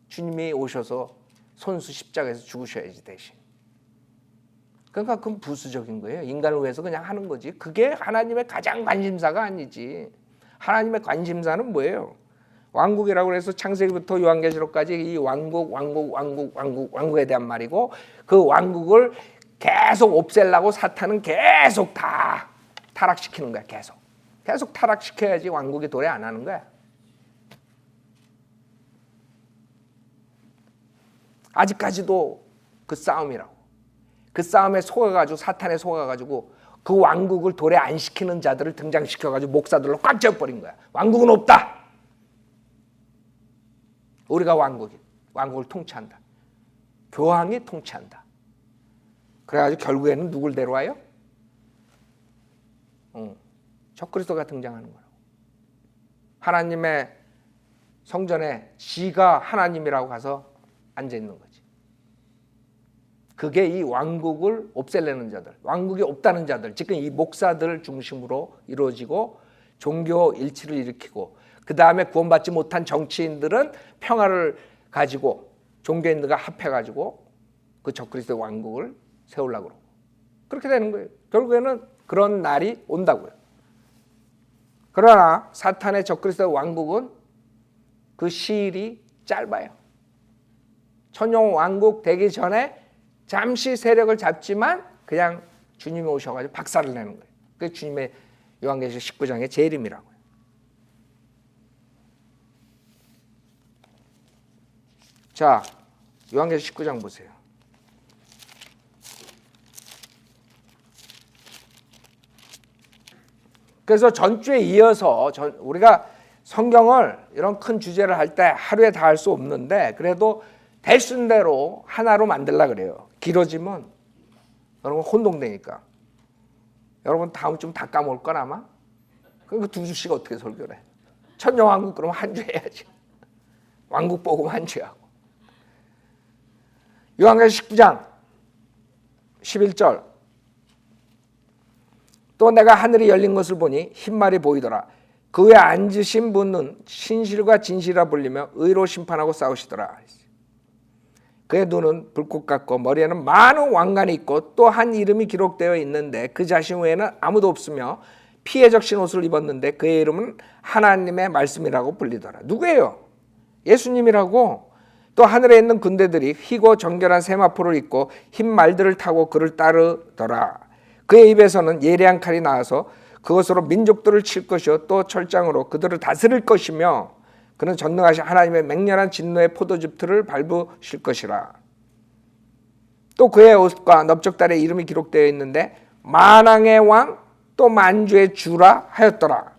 주님이 오셔서 손수 십자가에서 죽으셔야지 대신. 그러니까 그건 부수적인 거예요. 인간을 위해서 그냥 하는 거지. 그게 하나님의 가장 관심사가 아니지. 하나님의 관심사는 뭐예요? 왕국이라고 해서 창세기부터 요한계시록까지 이 왕국에 대한 말이고 그 왕국을 계속 없애려고 사탄은 계속 다 타락시키는 거야. 계속 타락시켜야지 왕국이 도래 안 하는 거야. 아직까지도 그 싸움이라고. 그 싸움에 속아가지고 사탄에 속아가지고 그 왕국을 도래 안 시키는 자들을 등장시켜가지고 목사들로 꽉 채워버린 거야. 왕국은 없다. 우리가 왕국을 통치한다. 교황이 통치한다. 그래가지고 결국에는 누굴 데려와요? 적그리스도가 등장하는 거라고. 하나님의 성전에 지가 하나님이라고 가서 앉아있는 거지. 그게 이 왕국을 없애려는 자들, 왕국이 없다는 자들, 지금 이 목사들 중심으로 이루어지고 종교 일치를 일으키고 그 다음에 구원받지 못한 정치인들은 평화를 가지고 종교인들과 합해가지고 그 적그리스도의 왕국을 세우려고 그러고 그렇게 되는 거예요. 결국에는 그런 날이 온다고요. 그러나 사탄의 적그리스도의 왕국은 그 시일이 짧아요. 천년 왕국 되기 전에 잠시 세력을 잡지만 그냥 주님이 오셔가지고 박살을 내는 거예요. 그게 주님의 요한계시록 19장의 재림이라고요. 자, 요한계시록 19장 보세요. 그래서 전주에 이어서 우리가 성경을 이런 큰 주제를 할 때 하루에 다 할 수 없는데 그래도 대순 대로 하나로 만들려고 그래요. 길어지면 여러분 혼동되니까. 여러분 다음 주면 다 까먹을 건 아마? 그럼 두 주씩 어떻게 설교를 해? 천년왕국 그러면 한 주 해야지. 왕국 복음 한 주 하고. 요한계시록 19장 11절 또 내가 하늘이 열린 것을 보니 흰말이 보이더라. 그 위에 앉으신 분은 신실과 진실이라 불리며 의로 심판하고 싸우시더라. 그의 눈은 불꽃 같고 머리에는 많은 왕관이 있고 또 한 이름이 기록되어 있는데 그 자신 외에는 아무도 없으며 피에 적신 옷을 입었는데 그의 이름은 하나님의 말씀이라고 불리더라. 누구예요? 예수님이라고. 또 하늘에 있는 군대들이 희고 정결한 세마포를 입고 흰 말들을 타고 그를 따르더라. 그의 입에서는 예리한 칼이 나와서 그것으로 민족들을 칠 것이요 또 철장으로 그들을 다스릴 것이며 그는 전능하신 하나님의 맹렬한 진노의 포도즙틀을 밟으실 것이라. 또 그의 옷과 넓적다리에 이름이 기록되어 있는데 만왕의 왕 또 만주의 주라 하였더라.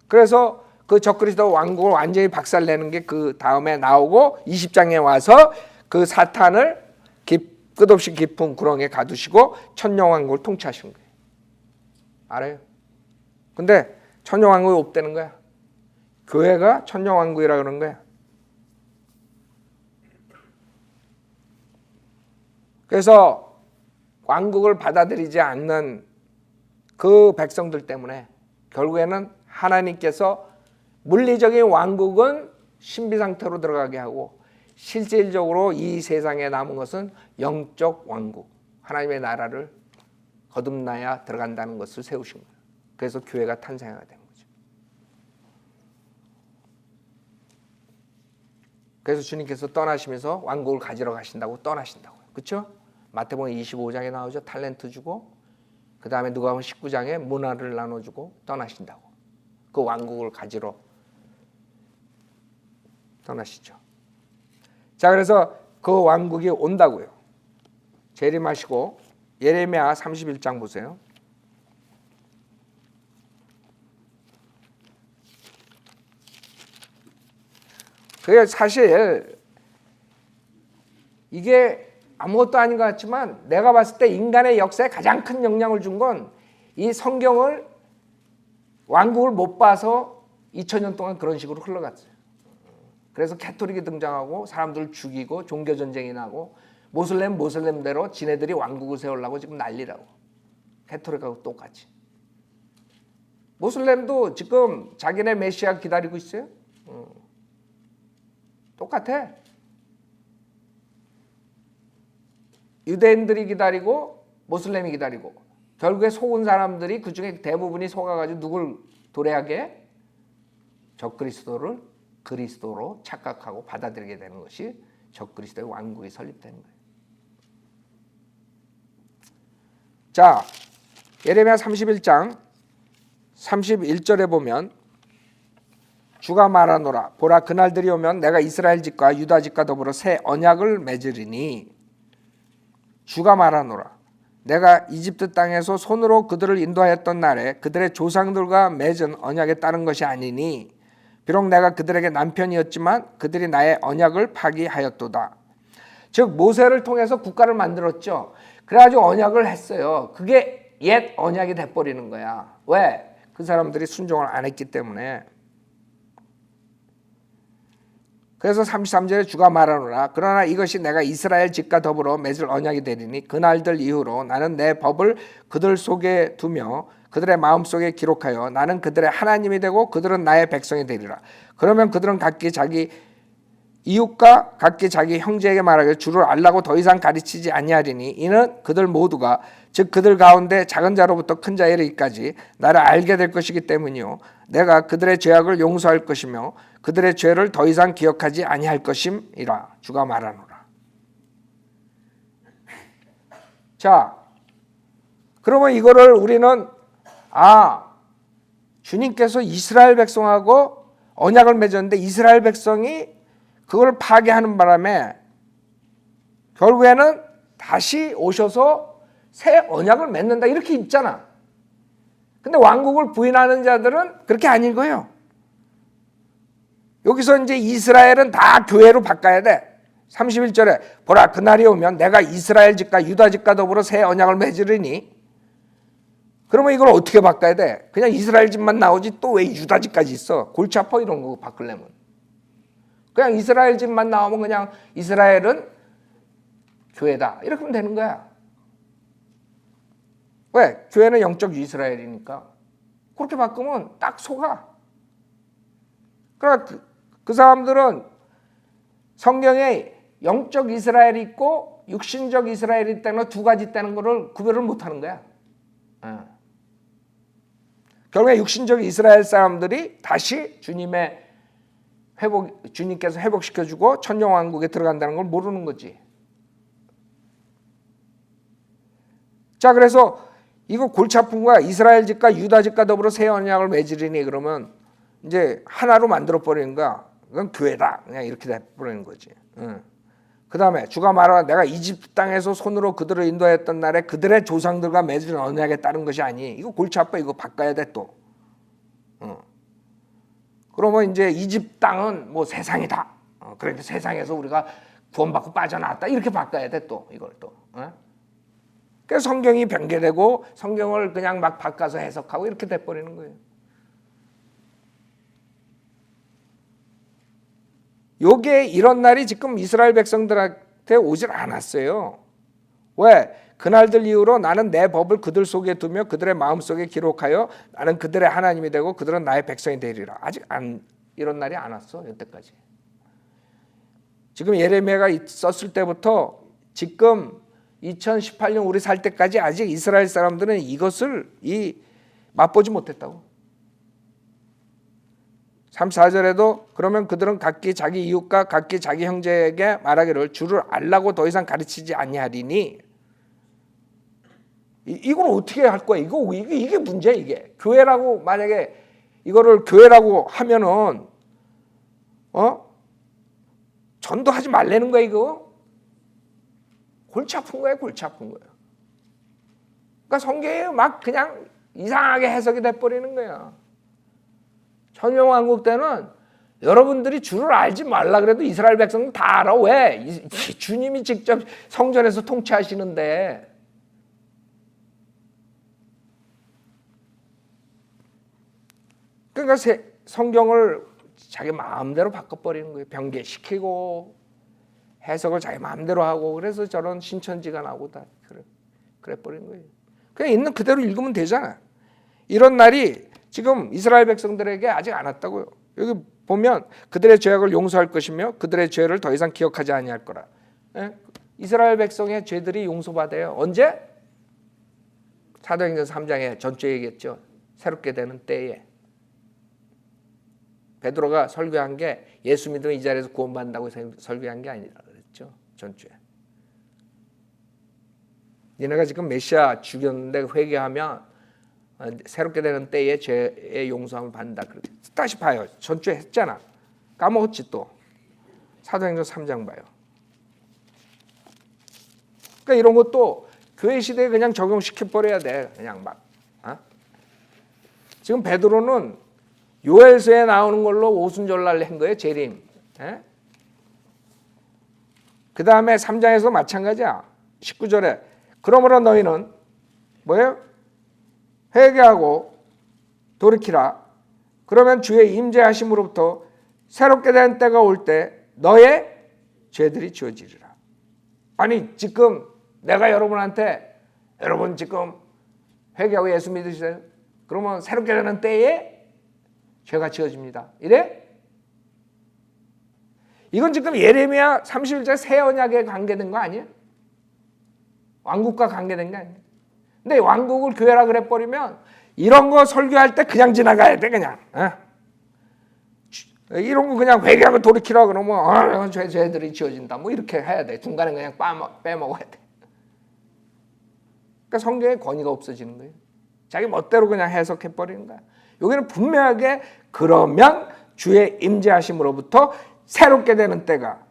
그래서 그 적그리스도 왕국을 완전히 박살내는 게 그 다음에 나오고 20장에 와서 그 사탄을 끝없이 깊은 구렁에 가두시고 천년왕국을 통치하신 거예요. 알아요? 근데 천년왕국이 없다는 거야. 교회가 천년왕국이라 그런 거야. 그래서 왕국을 받아들이지 않는 그 백성들 때문에 결국에는 하나님께서 물리적인 왕국은 신비 상태로 들어가게 하고 실질적으로 이 세상에 남은 것은 영적 왕국, 하나님의 나라를 거듭나야 들어간다는 것을 세우신 거예요. 그래서 교회가 탄생하게 된 거죠. 그래서 주님께서 떠나시면서 왕국을 가지러 가신다고 떠나신다고요. 그렇죠? 마태복음 25장에 나오죠. 탈렌트 주고 그 다음에 누가복음 19장에 문화를 나눠주고 떠나신다고. 그 왕국을 가지러 떠나시죠. 자, 그래서 그 왕국이 온다고요. 재림하시고 예레미야 31장 보세요. 그게 사실 이게 아무것도 아닌 것 같지만 내가 봤을 때 인간의 역사에 가장 큰 영향을 준 건 이 성경을 왕국을 못 봐서 2000년 동안 그런 식으로 흘러갔어요. 그래서 캐토릭이 등장하고 사람들 죽이고 종교전쟁이 나고 모슬렘대로 지네들이 왕국을 세우려고 지금 난리라고. 캐토릭하고 똑같이. 모슬렘도 지금 자기네 메시아 기다리고 있어요. 똑같아. 유대인들이 기다리고 모슬렘이 기다리고 결국에 속은 사람들이 그중에 대부분이 속아가지고 누굴 도래하게? 적그리스도를 그리스도로 착각하고 받아들이게 되는 것이 적그리스도의 왕국이 설립되는 거예요. 자, 예레미야 31장 31절에 보면 주가 말하노라 보라 그날들이 오면 내가 이스라엘 집과 유다 집과 더불어 새 언약을 맺으리니 주가 말하노라 내가 이집트 땅에서 손으로 그들을 인도하였던 날에 그들의 조상들과 맺은 언약에 따른 것이 아니니 비록 내가 그들에게 남편이었지만 그들이 나의 언약을 파기하였도다. 즉 모세를 통해서 국가를 만들었죠. 그래가지고 언약을 했어요. 그게 옛 언약이 돼버리는 거야. 왜? 그 사람들이 순종을 안 했기 때문에. 그래서 33절에 주가 말하노라 그러나 이것이 내가 이스라엘 집과 더불어 맺을 언약이 되리니 그날들 이후로 나는 내 법을 그들 속에 두며 그들의 마음속에 기록하여 나는 그들의 하나님이 되고 그들은 나의 백성이 되리라. 그러면 그들은 각기 자기 이웃과 각기 자기 형제에게 말하기를 주를 알라고 더 이상 가르치지 아니하리니 이는 그들 모두가 즉 그들 가운데 작은 자로부터 큰 자에 이르기까지 나를 알게 될 것이기 때문이요 내가 그들의 죄악을 용서할 것이며 그들의 죄를 더 이상 기억하지 아니할 것임이라 주가 말하노라. 자, 그러면 이거를 우리는 주님께서 이스라엘 백성하고 언약을 맺었는데 이스라엘 백성이 그걸 파괴하는 바람에 결국에는 다시 오셔서 새 언약을 맺는다 이렇게 있잖아. 근데 왕국을 부인하는 자들은 그렇게 아닌 거예요. 여기서 이제 이스라엘은 다 교회로 바꿔야 돼. 31절에 보라 그날이 오면 내가 이스라엘 집과 유다 집과 더불어 새 언약을 맺으리니 그러면 이걸 어떻게 바꿔야 돼? 그냥 이스라엘 집만 나오지 또 왜 유다 집까지 있어? 골치 아파 이런 거 바꾸려면. 그냥 이스라엘 집만 나오면 그냥 이스라엘은 교회다 이렇게 하면 되는 거야. 왜? 교회는 영적 이스라엘이니까. 그렇게 바꾸면 딱 속아. 그러니까 그 사람들은 성경에 영적 이스라엘이 있고 육신적 이스라엘이 있다는 두 가지 있다는 것을 구별을 못하는 거야. 결국에 육신적 이스라엘 사람들이 다시 주님께서 회복시켜주고 천년왕국에 들어간다는 걸 모르는 거지. 자, 그래서 이거 골치 아픈 거야. 이스라엘 집과 유다 집과 더불어 새 언약을 맺으리니 그러면 이제 하나로 만들어 버리는 거야. 그건 교회다. 그냥 이렇게 돼 버리는 거지. 그 다음에 주가 말하라 내가 이집트 땅에서 손으로 그들을 인도했던 날에 그들의 조상들과 맺은 언약에 따른 것이 아니. 이거 골치 아파. 이거 바꿔야 돼 또. 그러면 이제 이집트 땅은 뭐 세상이다. 그러니까 세상에서 우리가 구원받고 빠져나왔다. 이렇게 바꿔야 돼 또 이걸 또. 그래서 성경이 변개되고 성경을 그냥 막 바꿔서 해석하고 이렇게 돼버리는 거예요. 요게 이런 날이 지금 이스라엘 백성들한테 오질 않았어요. 왜? 그날들 이후로 나는 내 법을 그들 속에 두며 그들의 마음속에 기록하여 나는 그들의 하나님이 되고 그들은 나의 백성이 되리라. 아직 이런 날이 안 왔어. 여태까지. 지금 예레미야가 썼을 때부터 지금 2018년 우리 살 때까지 아직 이스라엘 사람들은 이것을 맛보지 못했다고. 34절에도 그러면 그들은 각기 자기 이웃과 각기 자기 형제에게 말하기를 주를 알라고 더 이상 가르치지 아니하리니. 이걸 어떻게 할 거야? 이게 문제야. 이게 교회라고 만약에 이거를 교회라고 하면은 전도하지 말라는 거야. 이거 골치 아픈 거야. 골치 아픈 거야. 그러니까 성경이 막 그냥 이상하게 해석이 돼버리는 거야. 천년왕국 때는 여러분들이 주를 알지 말라 그래도 이스라엘 백성은 다 알아. 왜? 주님이 직접 성전에서 통치하시는데. 그러니까 성경을 자기 마음대로 바꿔버리는 거예요. 변개시키고 해석을 자기 마음대로 하고 그래서 저런 신천지가 나오고 다 그래버리는 거예요. 그냥 있는 그대로 읽으면 되잖아. 이런 날이 지금 이스라엘 백성들에게 아직 안 왔다고요. 여기 보면 그들의 죄악을 용서할 것이며 그들의 죄를 더 이상 기억하지 아니할 거라. 이스라엘 백성의 죄들이 용서받아요. 언제? 사도행전 3장에 전주에 얘기했죠. 새롭게 되는 때에. 베드로가 설교한 게 예수 믿으면 이 자리에서 구원받는다고 설교한 게 아니라 그랬죠. 전주에. 니네가 지금 메시아 죽였는데 회개하면 새롭게 되는 때에 죄의 용서함을 받는다. 다시 봐요. 전주에 했잖아. 까먹었지 또. 사도행전 3장 봐요. 그러니까 이런 것도 교회 시대에 그냥 적용시켜버려야 돼. 그냥 막. 지금 베드로는 요엘서에 나오는 걸로 오순절날 한 거예요. 재림. 그 다음에 3장에서 마찬가지야. 19절에 그러므로 너희는 뭐예요? 회개하고 돌이키라. 그러면 주의 임재하심으로부터 새롭게 된 때가 올 때 너의 죄들이 지워지리라. 아니 지금 내가 여러분한테 여러분 지금 회개하고 예수 믿으세요. 그러면 새롭게 되는 때에 죄가 지워집니다. 이래? 이건 지금 예레미야 31장 새 언약에 관계된 거 아니에요? 왕국과 관계된 게 아니에요. 근데 왕국을 교회라 그래 버리면 이런 거 설교할 때 그냥 지나가야 돼. 그냥 이런 거 그냥 회개하고 돌이키라 그러면 죄들이 지워진다 뭐 이렇게 해야 돼. 중간에 그냥 빼먹어야 돼. 그러니까 성경에 권위가 없어지는 거예요. 자기 멋대로 그냥 해석해 버리는 거야. 여기는 분명하게 그러면 주의 임재하심으로부터 새롭게 되는 때가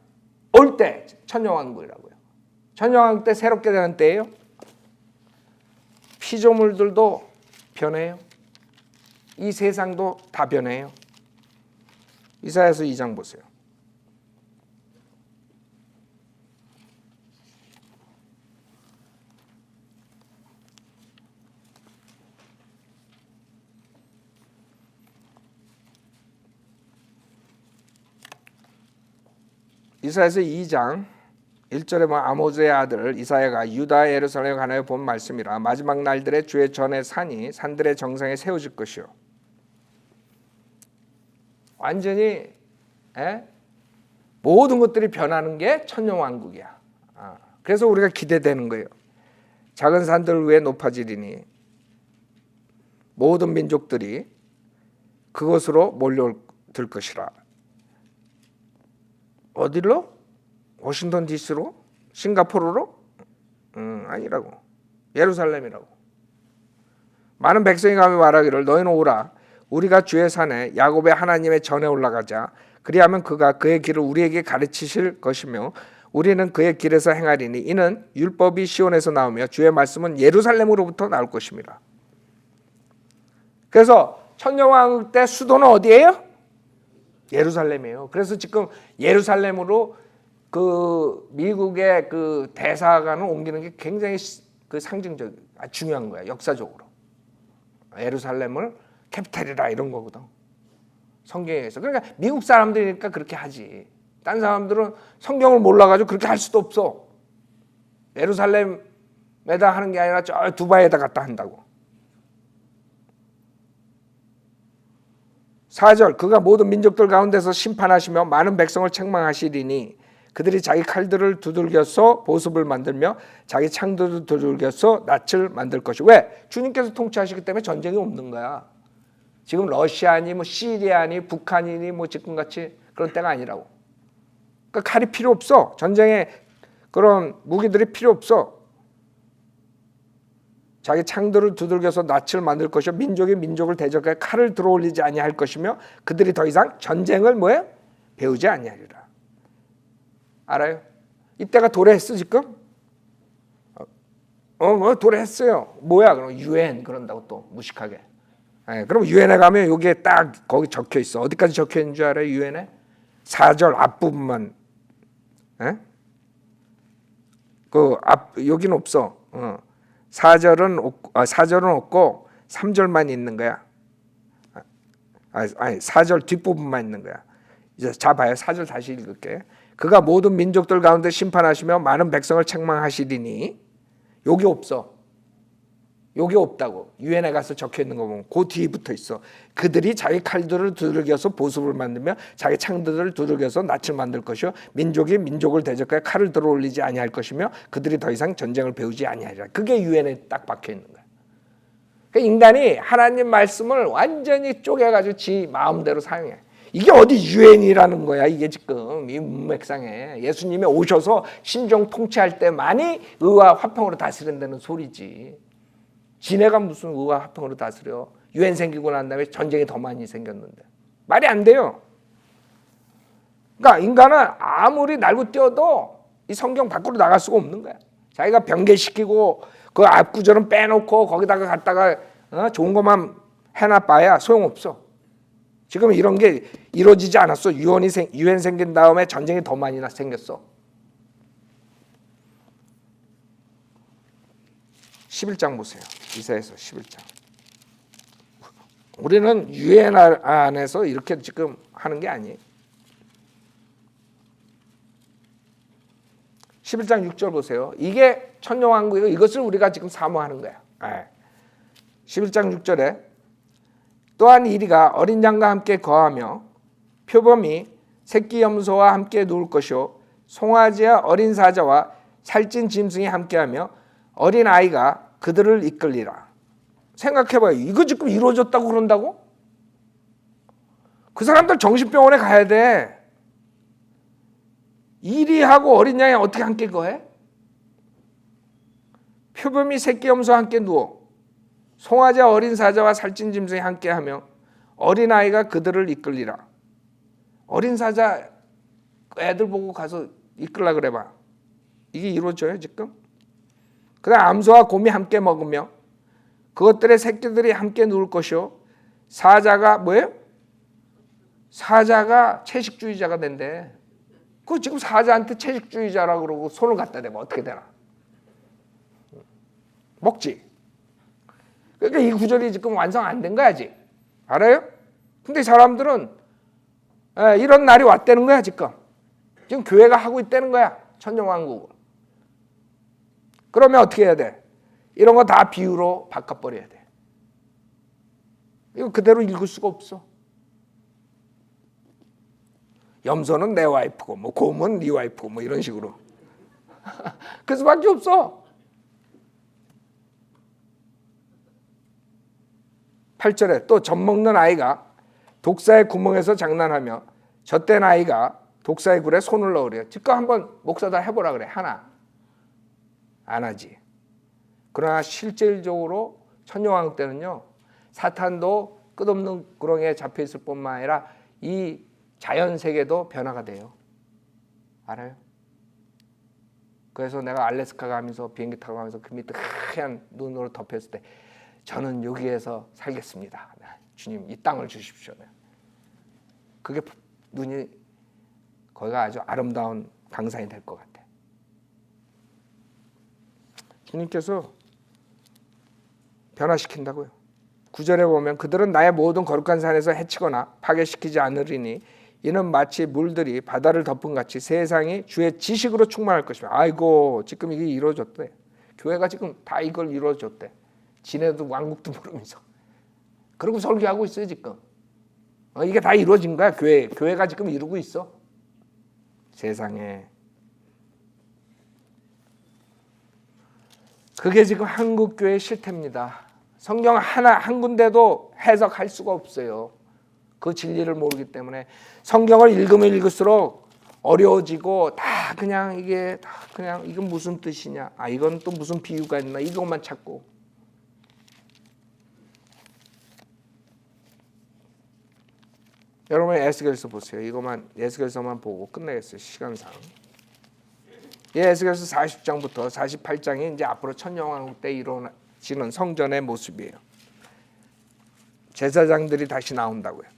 올 때 천년왕국이라고요. 천년왕국 때 새롭게 되는 때예요. 피조물들도 변해요. 이 세상도 다 변해요. 이사야서 2장 보세요. 이사야서 2장 1절에 아모즈의 아들 이사야가 유다 예루살렘에 관하여 본 말씀이라. 마지막 날들의 주의 전의 산이 산들의 정상에 세워질 것이요. 완전히 모든 것들이 변하는 게 천년왕국이야. 그래서 우리가 기대되는 거예요. 작은 산들 위에 높아지리니 모든 민족들이 그것으로 몰려들 것이라. 어디로? 워싱턴 DC로? 싱가포르로? 아니라고. 예루살렘이라고. 많은 백성이 가며 말하기를 너희는 오라. 우리가 주의 산에 야곱의 하나님의 전에 올라가자. 그리하면 그가 그의 길을 우리에게 가르치실 것이며 우리는 그의 길에서 행하리니 이는 율법이 시온에서 나오며 주의 말씀은 예루살렘으로부터 나올 것입니다. 그래서 천년왕국 때 수도는 어디예요? 예루살렘이에요. 그래서 지금 예루살렘으로 그 미국의 그 대사관을 옮기는 게 굉장히 그 상징적, 중요한 거야. 역사적으로. 예루살렘을 캐피탈이라 이런 거거든. 성경에서. 그러니까 미국 사람들이니까 그렇게 하지. 딴 사람들은 성경을 몰라가지고 그렇게 할 수도 없어. 예루살렘에다 하는 게 아니라 저 두바이에다 갖다 한다고. 4절 그가 모든 민족들 가운데서 심판하시며 많은 백성을 책망하시리니 그들이 자기 칼들을 두들겨서 보습을 만들며 자기 창들을 두들겨서 낯을 만들 것이. 왜? 주님께서 통치하시기 때문에 전쟁이 없는 거야. 지금 러시아니 뭐 시리아니 북한이니 뭐 지금같이 그런 때가 아니라고. 그러니까 칼이 필요 없어. 전쟁에 그런 무기들이 필요 없어. 자기 창들을 두들겨서 낯을 만들 것이요 민족이 민족을 대적하여 칼을 들어올리지 아니할 것이며 그들이 더 이상 전쟁을 뭐예요? 배우지 아니하리라. 알아요? 이때가 도래했어 지금? 도래했어요. 뭐야 그럼 유엔 그런다고 또 무식하게. 그럼 유엔에 가면 여기에 딱 거기 적혀 있어. 어디까지 적혀 있는 줄 알아요? 유엔에 4절 앞부분만. 그 앞 여기는 없어. 4절은 없고 3절만 있는 거야. 아니 4절 뒷부분만 있는 거야. 이제 자 봐요. 4절 다시 읽을게. 그가 모든 민족들 가운데 심판하시며 많은 백성을 책망하시리니. 여기 없어. 여기 없다고. 유엔에 가서 적혀 있는 거 보면 그 뒤에 붙어 있어. 그들이 자기 칼들을 두들겨서 보습을 만들며 자기 창들을 두들겨서 낯을 만들 것이요 민족이 민족을 대적하여 칼을 들어올리지 아니할 것이며 그들이 더 이상 전쟁을 배우지 아니하리라. 그게 유엔에 딱 박혀 있는 거야. 그러니까 인간이 하나님 말씀을 완전히 쪼개가지고 지 마음대로 사용해. 이게 어디 유엔이라는 거야. 이게 지금 이 문맥상에 예수님이 오셔서 신종 통치할 때만이 의와 화평으로 다스린다는 소리지. 지네가 무슨 의와 화평으로 다스려. 유엔 생기고 난 다음에 전쟁이 더 많이 생겼는데 말이 안 돼요. 그러니까 인간은 아무리 날고 뛰어도 이 성경 밖으로 나갈 수가 없는 거야. 자기가 변개시키고 그 앞구절은 빼놓고 거기다가 갖다가 좋은 것만 해놔봐야 소용없어. 지금 이런 게 이루어지지 않았어. 유엔 생긴 다음에 전쟁이 더 많이 생겼어. 11장 보세요. 이사야서 11장. 우리는 유엔 안에서 이렇게 지금 하는 게 아니에요. 11장 6절 보세요. 이게 천년왕국이고 이것을 우리가 지금 사모하는 거야. 11장 6절에 또한 이리가 어린 양과 함께 거하며 표범이 새끼 염소와 함께 누울 것이요 송아지와 어린 사자와 살찐 짐승이 함께하며 어린 아이가 그들을 이끌리라. 생각해봐요. 이거 지금 이루어졌다고 그런다고? 그 사람들 정신병원에 가야 돼. 이리하고 어린 양이 어떻게 함께 거해? 표범이 새끼 염소와 함께 누워 송아지와 어린 사자와 살찐 짐승이 함께하며 어린 아이가 그들을 이끌리라. 어린 사자 애들 보고 가서 이끌라 그래봐. 이게 이루어져요 지금? 그다음 암소와 곰이 함께 먹으며 그것들의 새끼들이 함께 누울 것이요 사자가 뭐예요? 사자가 채식주의자가 된대. 그 지금 사자한테 채식주의자라고 그러고 손을 갖다 대면 어떻게 되나? 먹지. 그러니까 이 구절이 지금 완성 안 된 거야 아직. 알아요? 근데 사람들은 이런 날이 왔다는 거야 지금. 지금 교회가 하고 있다는 거야. 천년왕국을. 그러면 어떻게 해야 돼? 이런 거 다 비유로 바꿔버려야 돼. 이거 그대로 읽을 수가 없어. 염소는 내 와이프고 뭐 곰은 네 와이프고 뭐 이런 식으로. 그 수밖에 없어. 8절에 또 젖 먹는 아이가 독사의 구멍에서 장난하며 젖된 아이가 독사의 굴에 손을 넣으려. 즉각 한번 목사들 해보라 그래. 하나. 안 하지. 그러나 실질적으로 천년왕국 때는요. 사탄도 끝없는 구렁이에 잡혀있을 뿐만 아니라 이 자연세계도 변화가 돼요. 알아요? 그래서 내가 알래스카 가면서 비행기 타고 가면서 그 밑에 하얀 눈으로 덮였을 때 저는 여기에서 살겠습니다. 주님 이 땅을 주십시오. 그게 눈이 거기가 아주 아름다운 강산이 될 것 같아. 주님께서 변화시킨다고요. 9절에 보면 그들은 나의 모든 거룩한 산에서 해치거나 파괴시키지 않으리니 이는 마치 물들이 바다를 덮은 같이 세상이 주의 지식으로 충만할 것이며. 아이고 지금 이게 이루어졌대. 교회가 지금 다 이걸 이루어졌대. 지네도 왕국도 모르면서. 그러고 설교하고 있어요 지금. 이게 다 이루어진 거야. 교회가 지금 이루고 있어. 세상에 그게 지금 한국교회 실태입니다. 성경 하나 한 군데도 해석할 수가 없어요. 그 진리를 모르기 때문에 성경을 읽으면 읽을수록 어려워지고 다 그냥 이게 다 그냥 이건 무슨 뜻이냐, 아 이건 또 무슨 비유가 있나 이것만 찾고. 여러분 에스겔서 보세요. 이것만 에스겔서만 보고 끝내겠어요. 시간상. 에스겔서 40장부터 48장이 이제 앞으로 천년왕국 때 이루어지는 성전의 모습이에요. 제사장들이 다시 나온다고요.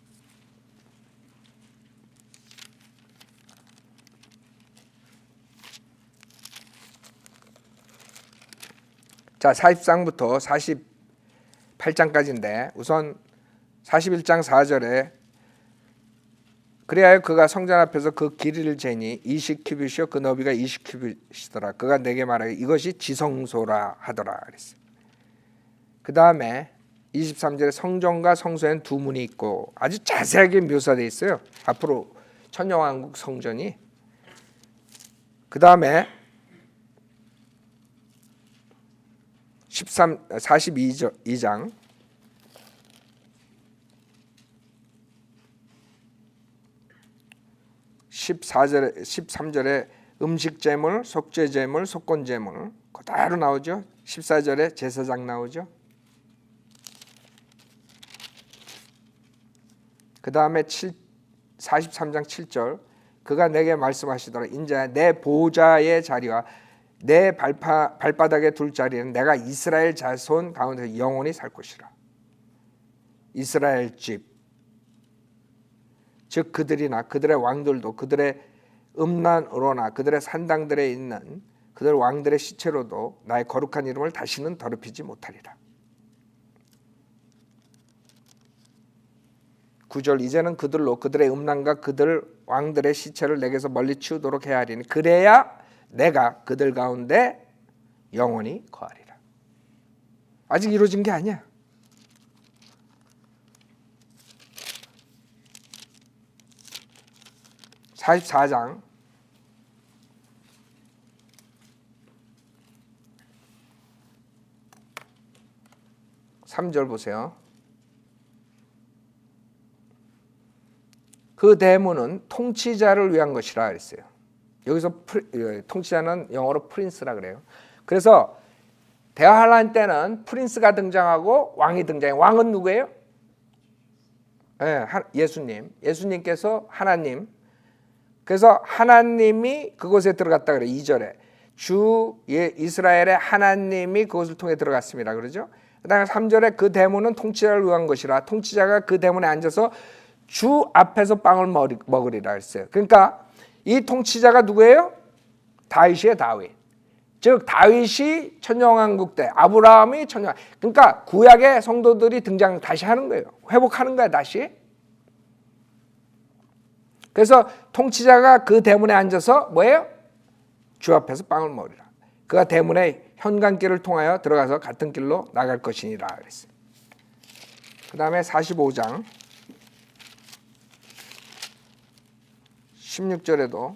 자, 40장부터 48장까지인데 우선 41장 4절에 그래야 그가 성전 앞에서 그 길이를 재니 20규빗이요 그 너비가 20규빗이더라. 그가 내게 말하기 이것이 지성소라 하더라 그랬어요. 그 다음에 23절에 성전과 성소에는 두 문이 있고 아주 자세하게 묘사되어 있어요. 앞으로 천년왕국 성전이. 그 다음에 42장 13절에 음식제물, 속죄제물, 속건제물 그대로 나오죠. 14절에 제사장 나오죠. 그 다음에 43장 7절 그가 내게 말씀하시더라. 인자야 내 보좌의 자리와 내 발바닥에 둘 자리는 내가 이스라엘 자손 가운데 영원히 살 것이라. 이스라엘 집, 즉 그들이나 그들의 왕들도 그들의 음란으로나 그들의 산당들에 있는 그들 왕들의 시체로도 나의 거룩한 이름을 다시는 더럽히지 못하리라. 9절 이제는 그들로 그들의 음란과 그들 왕들의 시체를 내게서 멀리 치우도록 해야 하리니 그래야 내가 그들 가운데 영원히 거하리라. 아직 이루어진 게 아니야. (44장) 3절 보세요. 그 대문은 통치자를 위한 것이라 그랬어요. 여기서 통치자는 영어로 프린스라 그래요. 그래서 대환란 때는 프린스가 등장하고 왕이 등장해요. 왕은 누구예요? 예수님. 예수님께서 하나님. 그래서 하나님이 그곳에 들어갔다 그래요. 2절에 주 이스라엘의 하나님이 그곳을 통해 들어갔습니다. 그러죠? 그다음에 3절에 그 대문은 통치자를 위한 것이라. 통치자가 그 대문에 앉아서 주 앞에서 빵을 먹으리라 했어요. 그러니까 이 통치자가 누구예요? 다윗이에요. 다윗. 즉 다윗이 천년왕국 때 아브라함이 그러니까 구약의 성도들이 등장 다시 하는 거예요. 회복하는 거야 다시. 그래서 통치자가 그 대문에 앉아서 뭐예요? 주 앞에서 빵을 먹으리라. 그가 대문에 현관길을 통하여 들어가서 같은 길로 나갈 것이니라 그랬어요. 그 다음에 45장 16절에도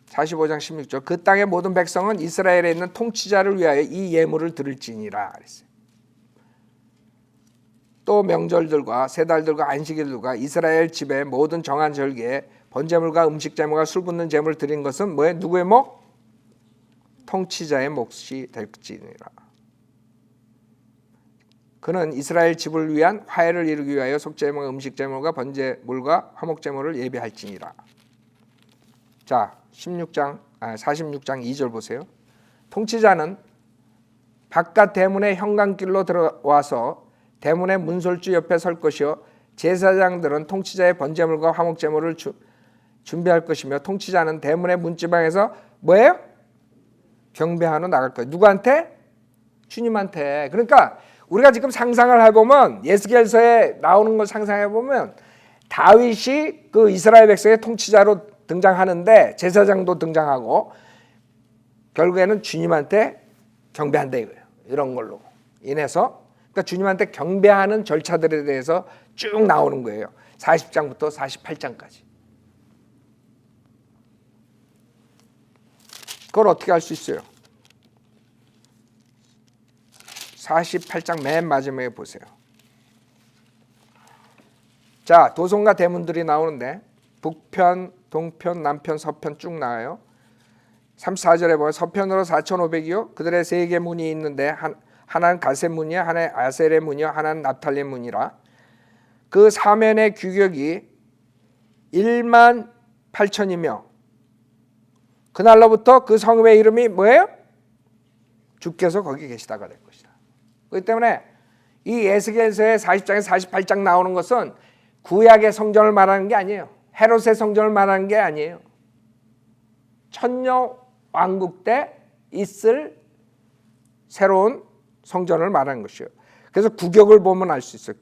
45장 16절 그 땅의 모든 백성은 이스라엘에 있는 통치자를 위하여 이 예물을 드릴지니라 그랬어요. 또 명절들과 세 달들과 안식일들과 이스라엘 집의 모든 정한 절기에 번제물과 음식제물과 술 붓는 제물을 드린 것은 뭐예요? 누구의 목? 통치자의 몫이 될지니라. 그는 이스라엘 집을 위한 화해를 이루기 위하여 속죄물과 음식제물과 번제물과 화목제물을 예비할지니라. 자, 46장 2절 보세요. 통치자는 바깥 대문의 현관길로 들어와서 대문의 문설주 옆에 설 것이요 제사장들은 통치자의 번제물과 화목제물을 준비할 것이며 통치자는 대문의 문지방에서 뭐예요? 경배하러 나갈 거예요. 누구한테? 주님한테. 그러니까 우리가 지금 상상을 해보면 에스겔서에 나오는 걸 상상해보면 다윗이 그 이스라엘 백성의 통치자로 등장하는데 제사장도 등장하고 결국에는 주님한테 경배한다 이거예요. 이런 걸로 인해서 그러니까 주님한테 경배하는 절차들에 대해서 쭉 나오는 거예요. 40장부터 48장까지. 그걸 어떻게 할 수 있어요? 48장 맨 마지막에 보세요. 자, 도성과 대문들이 나오는데 북편, 동편, 남편, 서편 쭉 나와요. 34절에 보면 서편으로 4,500이요. 그들의 세 개 문이 있는데 하나는 가세 문이야, 하나는 아셀의 문이요, 하나는 납탈리 문이라. 그 사면의 규격이 18,000이며 그날로부터 그 성읍의 이름이 뭐예요? 주께서 거기 계시다가 될 것이다. 그렇기 때문에 이 에스겔서의 40장에서 48장 나오는 것은 구약의 성전을 말하는 게 아니에요. 헤롯의 성전을 말하는 게 아니에요. 천년 왕국 때 있을 새로운 성전을 말하는 것이에요. 그래서 규격을 보면 알 수 있어요.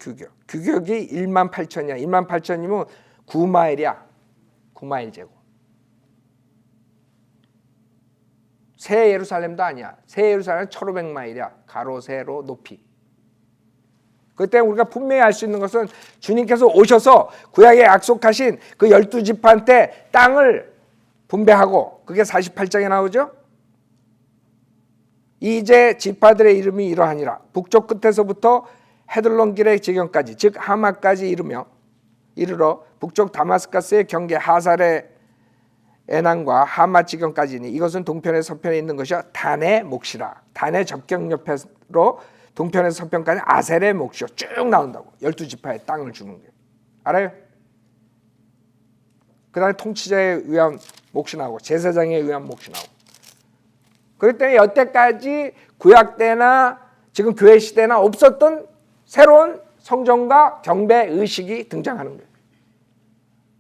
규격이 18,000이야. 18,000이면 9마일이야. 9마일 제곱. 새 예루살렘도 아니야. 새 예루살렘은 1,500마일이야. 가로, 세로, 높이. 그때 우리가 분명히 알 수 있는 것은 주님께서 오셔서 구약에 약속하신 그 12지파한테 땅을 분배하고, 그게 48장에 나오죠. 이제 지파들의 이름이 이러하니라. 북쪽 끝에서부터 헤들론 길의 지경까지, 즉 하마까지 이르러 북쪽 다마스커스의 경계 하살의 에난과 하마 지경까지니 이것은 동편의 서편에 있는 것이요 단의 몫이라. 단의 접경 옆으로 동편에서 서편까지 아셀의 몫이요 쭉 나온다고. 12지파의 땅을 주는 게 알아요? 그 다음에 통치자에 의한 몫이 나오고 제사장에 의한 몫이 나오고. 그렇기 때문에 여태까지 구약 때나 지금 교회 시대나 없었던 새로운 성전과 경배 의식이 등장하는 거예요.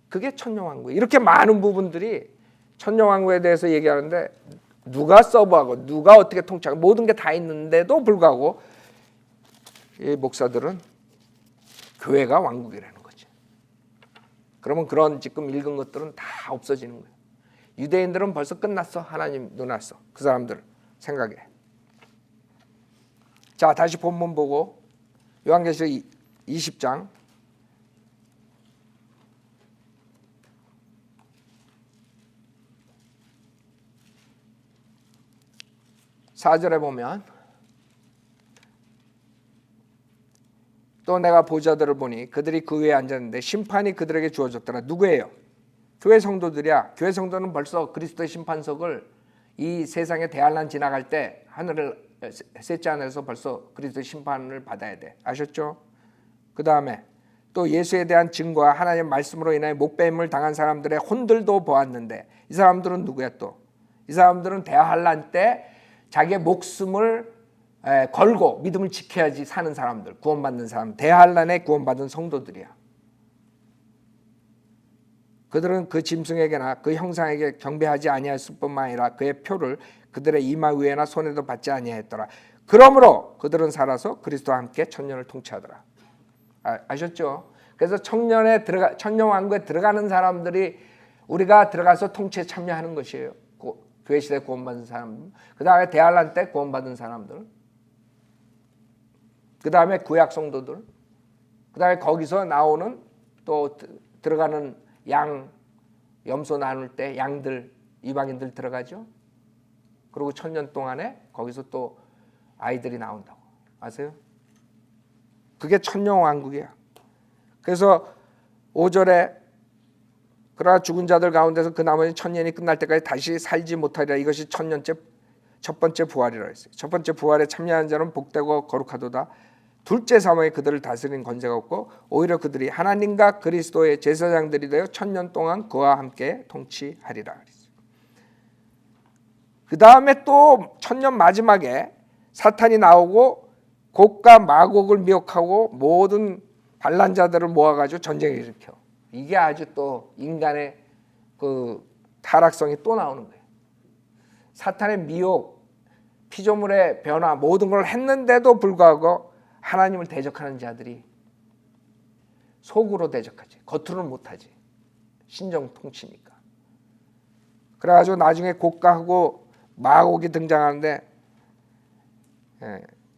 그게 천년왕국이에요. 이렇게 많은 부분들이 천년왕국에 대해서 얘기하는데 누가 서브하고 누가 어떻게 통치하고 모든 게 다 있는데도 불구하고 이 목사들은 교회가 왕국이라는 거지. 그러면 그런 지금 읽은 것들은 다 없어지는 거예요. 유대인들은 벌써 끝났어. 하나님 눈앞에서 그 사람들 생각에. 자, 다시 본문 보고 요한계시록 20장 4절에 보면 또 내가 보좌들을 보니 그들이 그 위에 앉았는데 심판이 그들에게 주어졌더라. 누구예요? 교회 성도들이야. 교회 성도는 벌써 그리스도의 심판석을 이 세상에 대환란 지나갈 때 하늘을 셋째 하늘에서 벌써 그리스도의 심판을 받아야 돼. 아셨죠? 그 다음에 또 예수에 대한 증거와 하나님의 말씀으로 인하여 목배임을 당한 사람들의 혼들도 보았는데 이 사람들은 누구야 또? 이 사람들은 대환란 때 자기의 목숨을 걸고 믿음을 지켜야지 사는 사람들, 구원받는 사람, 대환란에 구원받은 성도들이야. 그들은 그 짐승에게나 그 형상에게 경배하지 아니하였을 뿐만 아니라 그의 표를 그들의 이마 위에나 손에도 받지 아니하였더라. 그러므로 그들은 살아서 그리스도와 함께 천년을 통치하더라. 아셨죠? 그래서 천년왕국에 들어가는 사람들이 우리가 들어가서 통치에 참여하는 것이에요. 교회 시대 구원받은 사람들, 그 다음에 대환란 때 구원받은 사람들, 그 다음에 구약 성도들, 그 다음에 거기서 나오는 또 들어가는 양, 염소 나눌 때 양들, 이방인들 들어가죠. 그리고 천년 동안에 거기서 또 아이들이 나온다고. 아세요? 그게 천년왕국이야. 그래서 5절에 그러나 죽은 자들 가운데서 그 나머지 천년이 끝날 때까지 다시 살지 못하리라. 이것이 첫 번째 부활이라 했어요. 첫 번째 부활에 참여한 자는 복되고 거룩하도다. 둘째 사망에 그들을 다스리는 권세가 없고 오히려 그들이 하나님과 그리스도의 제사장들이 되어 천년 동안 그와 함께 통치하리라. 그 다음에 또 천년 마지막에 사탄이 나오고 곡과 마곡을 미혹하고 모든 반란자들을 모아가지고 전쟁을 일으켜. 이게 아주 또 인간의 그 타락성이 또 나오는 거예요. 사탄의 미혹, 피조물의 변화 모든 걸 했는데도 불구하고 하나님을 대적하는 자들이 속으로 대적하지, 겉으로는 못하지. 신정 통치니까. 그래가지고 나중에 곡과하고 마곡이 등장하는데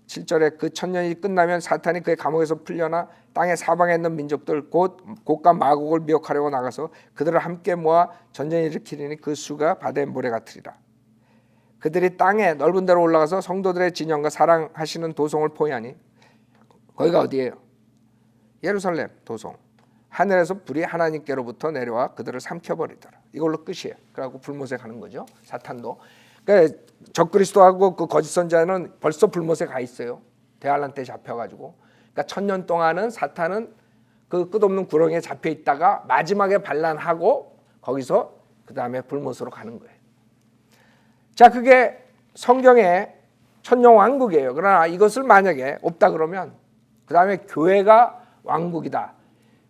7절에 그 천년이 끝나면 사탄이 그의 감옥에서 풀려나 땅의 사방에 있는 민족들 곧 곡과 마곡을 미혹하려고 나가서 그들을 함께 모아 전쟁을 일으키리니 그 수가 바다의 모래 같으리라. 그들이 땅에 넓은 데로 올라가서 성도들의 진영과 사랑하시는 도성을 포위하니 거기가 어디예요? 예루살렘 도성. 하늘에서 불이 하나님께로부터 내려와 그들을 삼켜버리더라. 이걸로 끝이에요. 그래갖고 불못에 가는 거죠. 사탄도. 그러니까 적그리스도하고 그 거짓 선자는 벌써 불못에 가 있어요. 대환란 때 잡혀가지고. 그러니까 1000년 동안은 사탄은 그 끝없는 구렁이에 잡혀 있다가 마지막에 반란하고 거기서 그 다음에 불못으로 가는 거예요. 자, 그게 성경의 천년왕국이에요. 그러나 이것을 만약에 없다 그러면 그 다음에 교회가 왕국이다.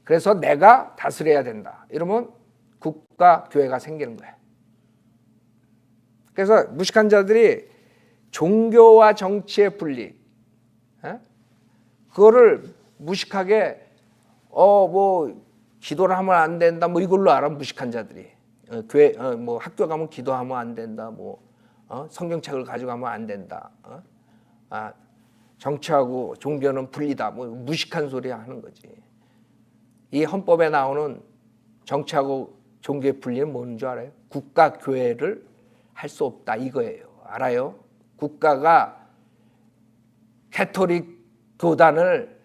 그래서 내가 다스려야 된다. 이러면 국가, 교회가 생기는 거예요. 그래서 무식한 자들이 종교와 정치의 분리, 그거를 무식하게 뭐 기도를 하면 안 된다. 뭐 이걸로 알아. 무식한 자들이 교회 뭐 학교 가면 기도하면 안 된다. 뭐 성경책을 가져가면 안 된다. 정치하고 종교는 분리다. 뭐 무식한 소리 하는 거지. 이 헌법에 나오는 정치하고 종교의 분리는 뭔 줄 알아요? 국가 교회를 할 수 없다 이거예요. 알아요? 국가가 캐토릭 교단을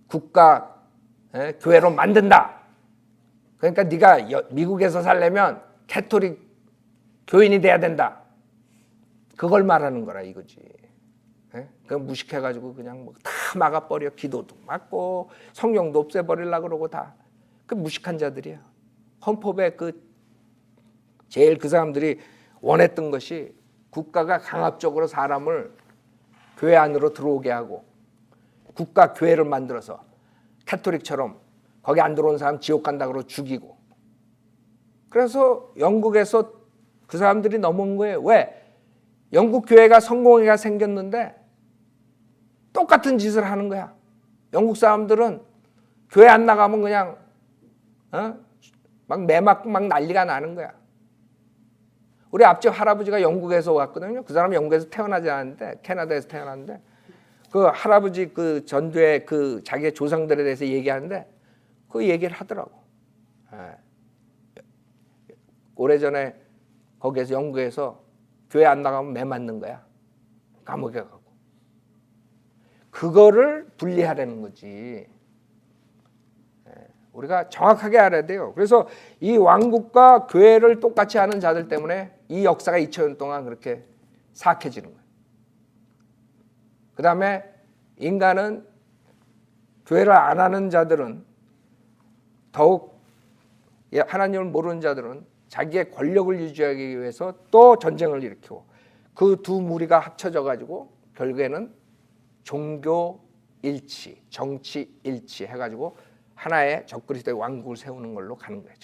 국가 교회로 만든다. 그러니까 네가 미국에서 살려면 캐토릭 교인이 돼야 된다. 그걸 말하는 거라 이거지. 그 무식해가지고 그냥 뭐 다 막아버려. 기도도 막고 성경도 없애버리려고 그러고 다. 그 무식한 자들이야. 헌법에 제일 그 사람들이 원했던 것이 국가가 강압적으로 사람을 교회 안으로 들어오게 하고 국가 교회를 만들어서 캐토릭처럼 거기 안 들어온 사람 지옥 간다 그러고 죽이고. 그래서 영국에서 그 사람들이 넘어온 거예요. 왜? 영국 교회가 성공회가 생겼는데 똑같은 짓을 하는 거야. 영국 사람들은 교회 안 나가면 그냥 막 매 맞고 막 난리가 나는 거야. 우리 앞집 할아버지가 영국에서 왔거든요. 그 사람은 영국에서 태어나지 않았는데 캐나다에서 태어났는데 그 할아버지 그 전도에 그 자기의 조상들에 대해서 얘기하는데 그 얘기를 하더라고. 오래전에 거기에서 영국에서 교회 안 나가면 매 맞는 거야. 감옥에 가고. 그거를 분리하라는 거지. 우리가 정확하게 알아야 돼요. 그래서 이 왕국과 교회를 똑같이 하는 자들 때문에 이 역사가 2000년 동안 그렇게 사악해지는 거예요. 그 다음에 인간은 교회를 안 하는 자들은 더욱 하나님을 모르는 자들은 자기의 권력을 유지하기 위해서 또 전쟁을 일으키고 그 두 무리가 합쳐져 가지고 결국에는 종교 일치, 정치 일치 해가지고 하나의 적그리스도의 왕국을 세우는 걸로 가는 거예요.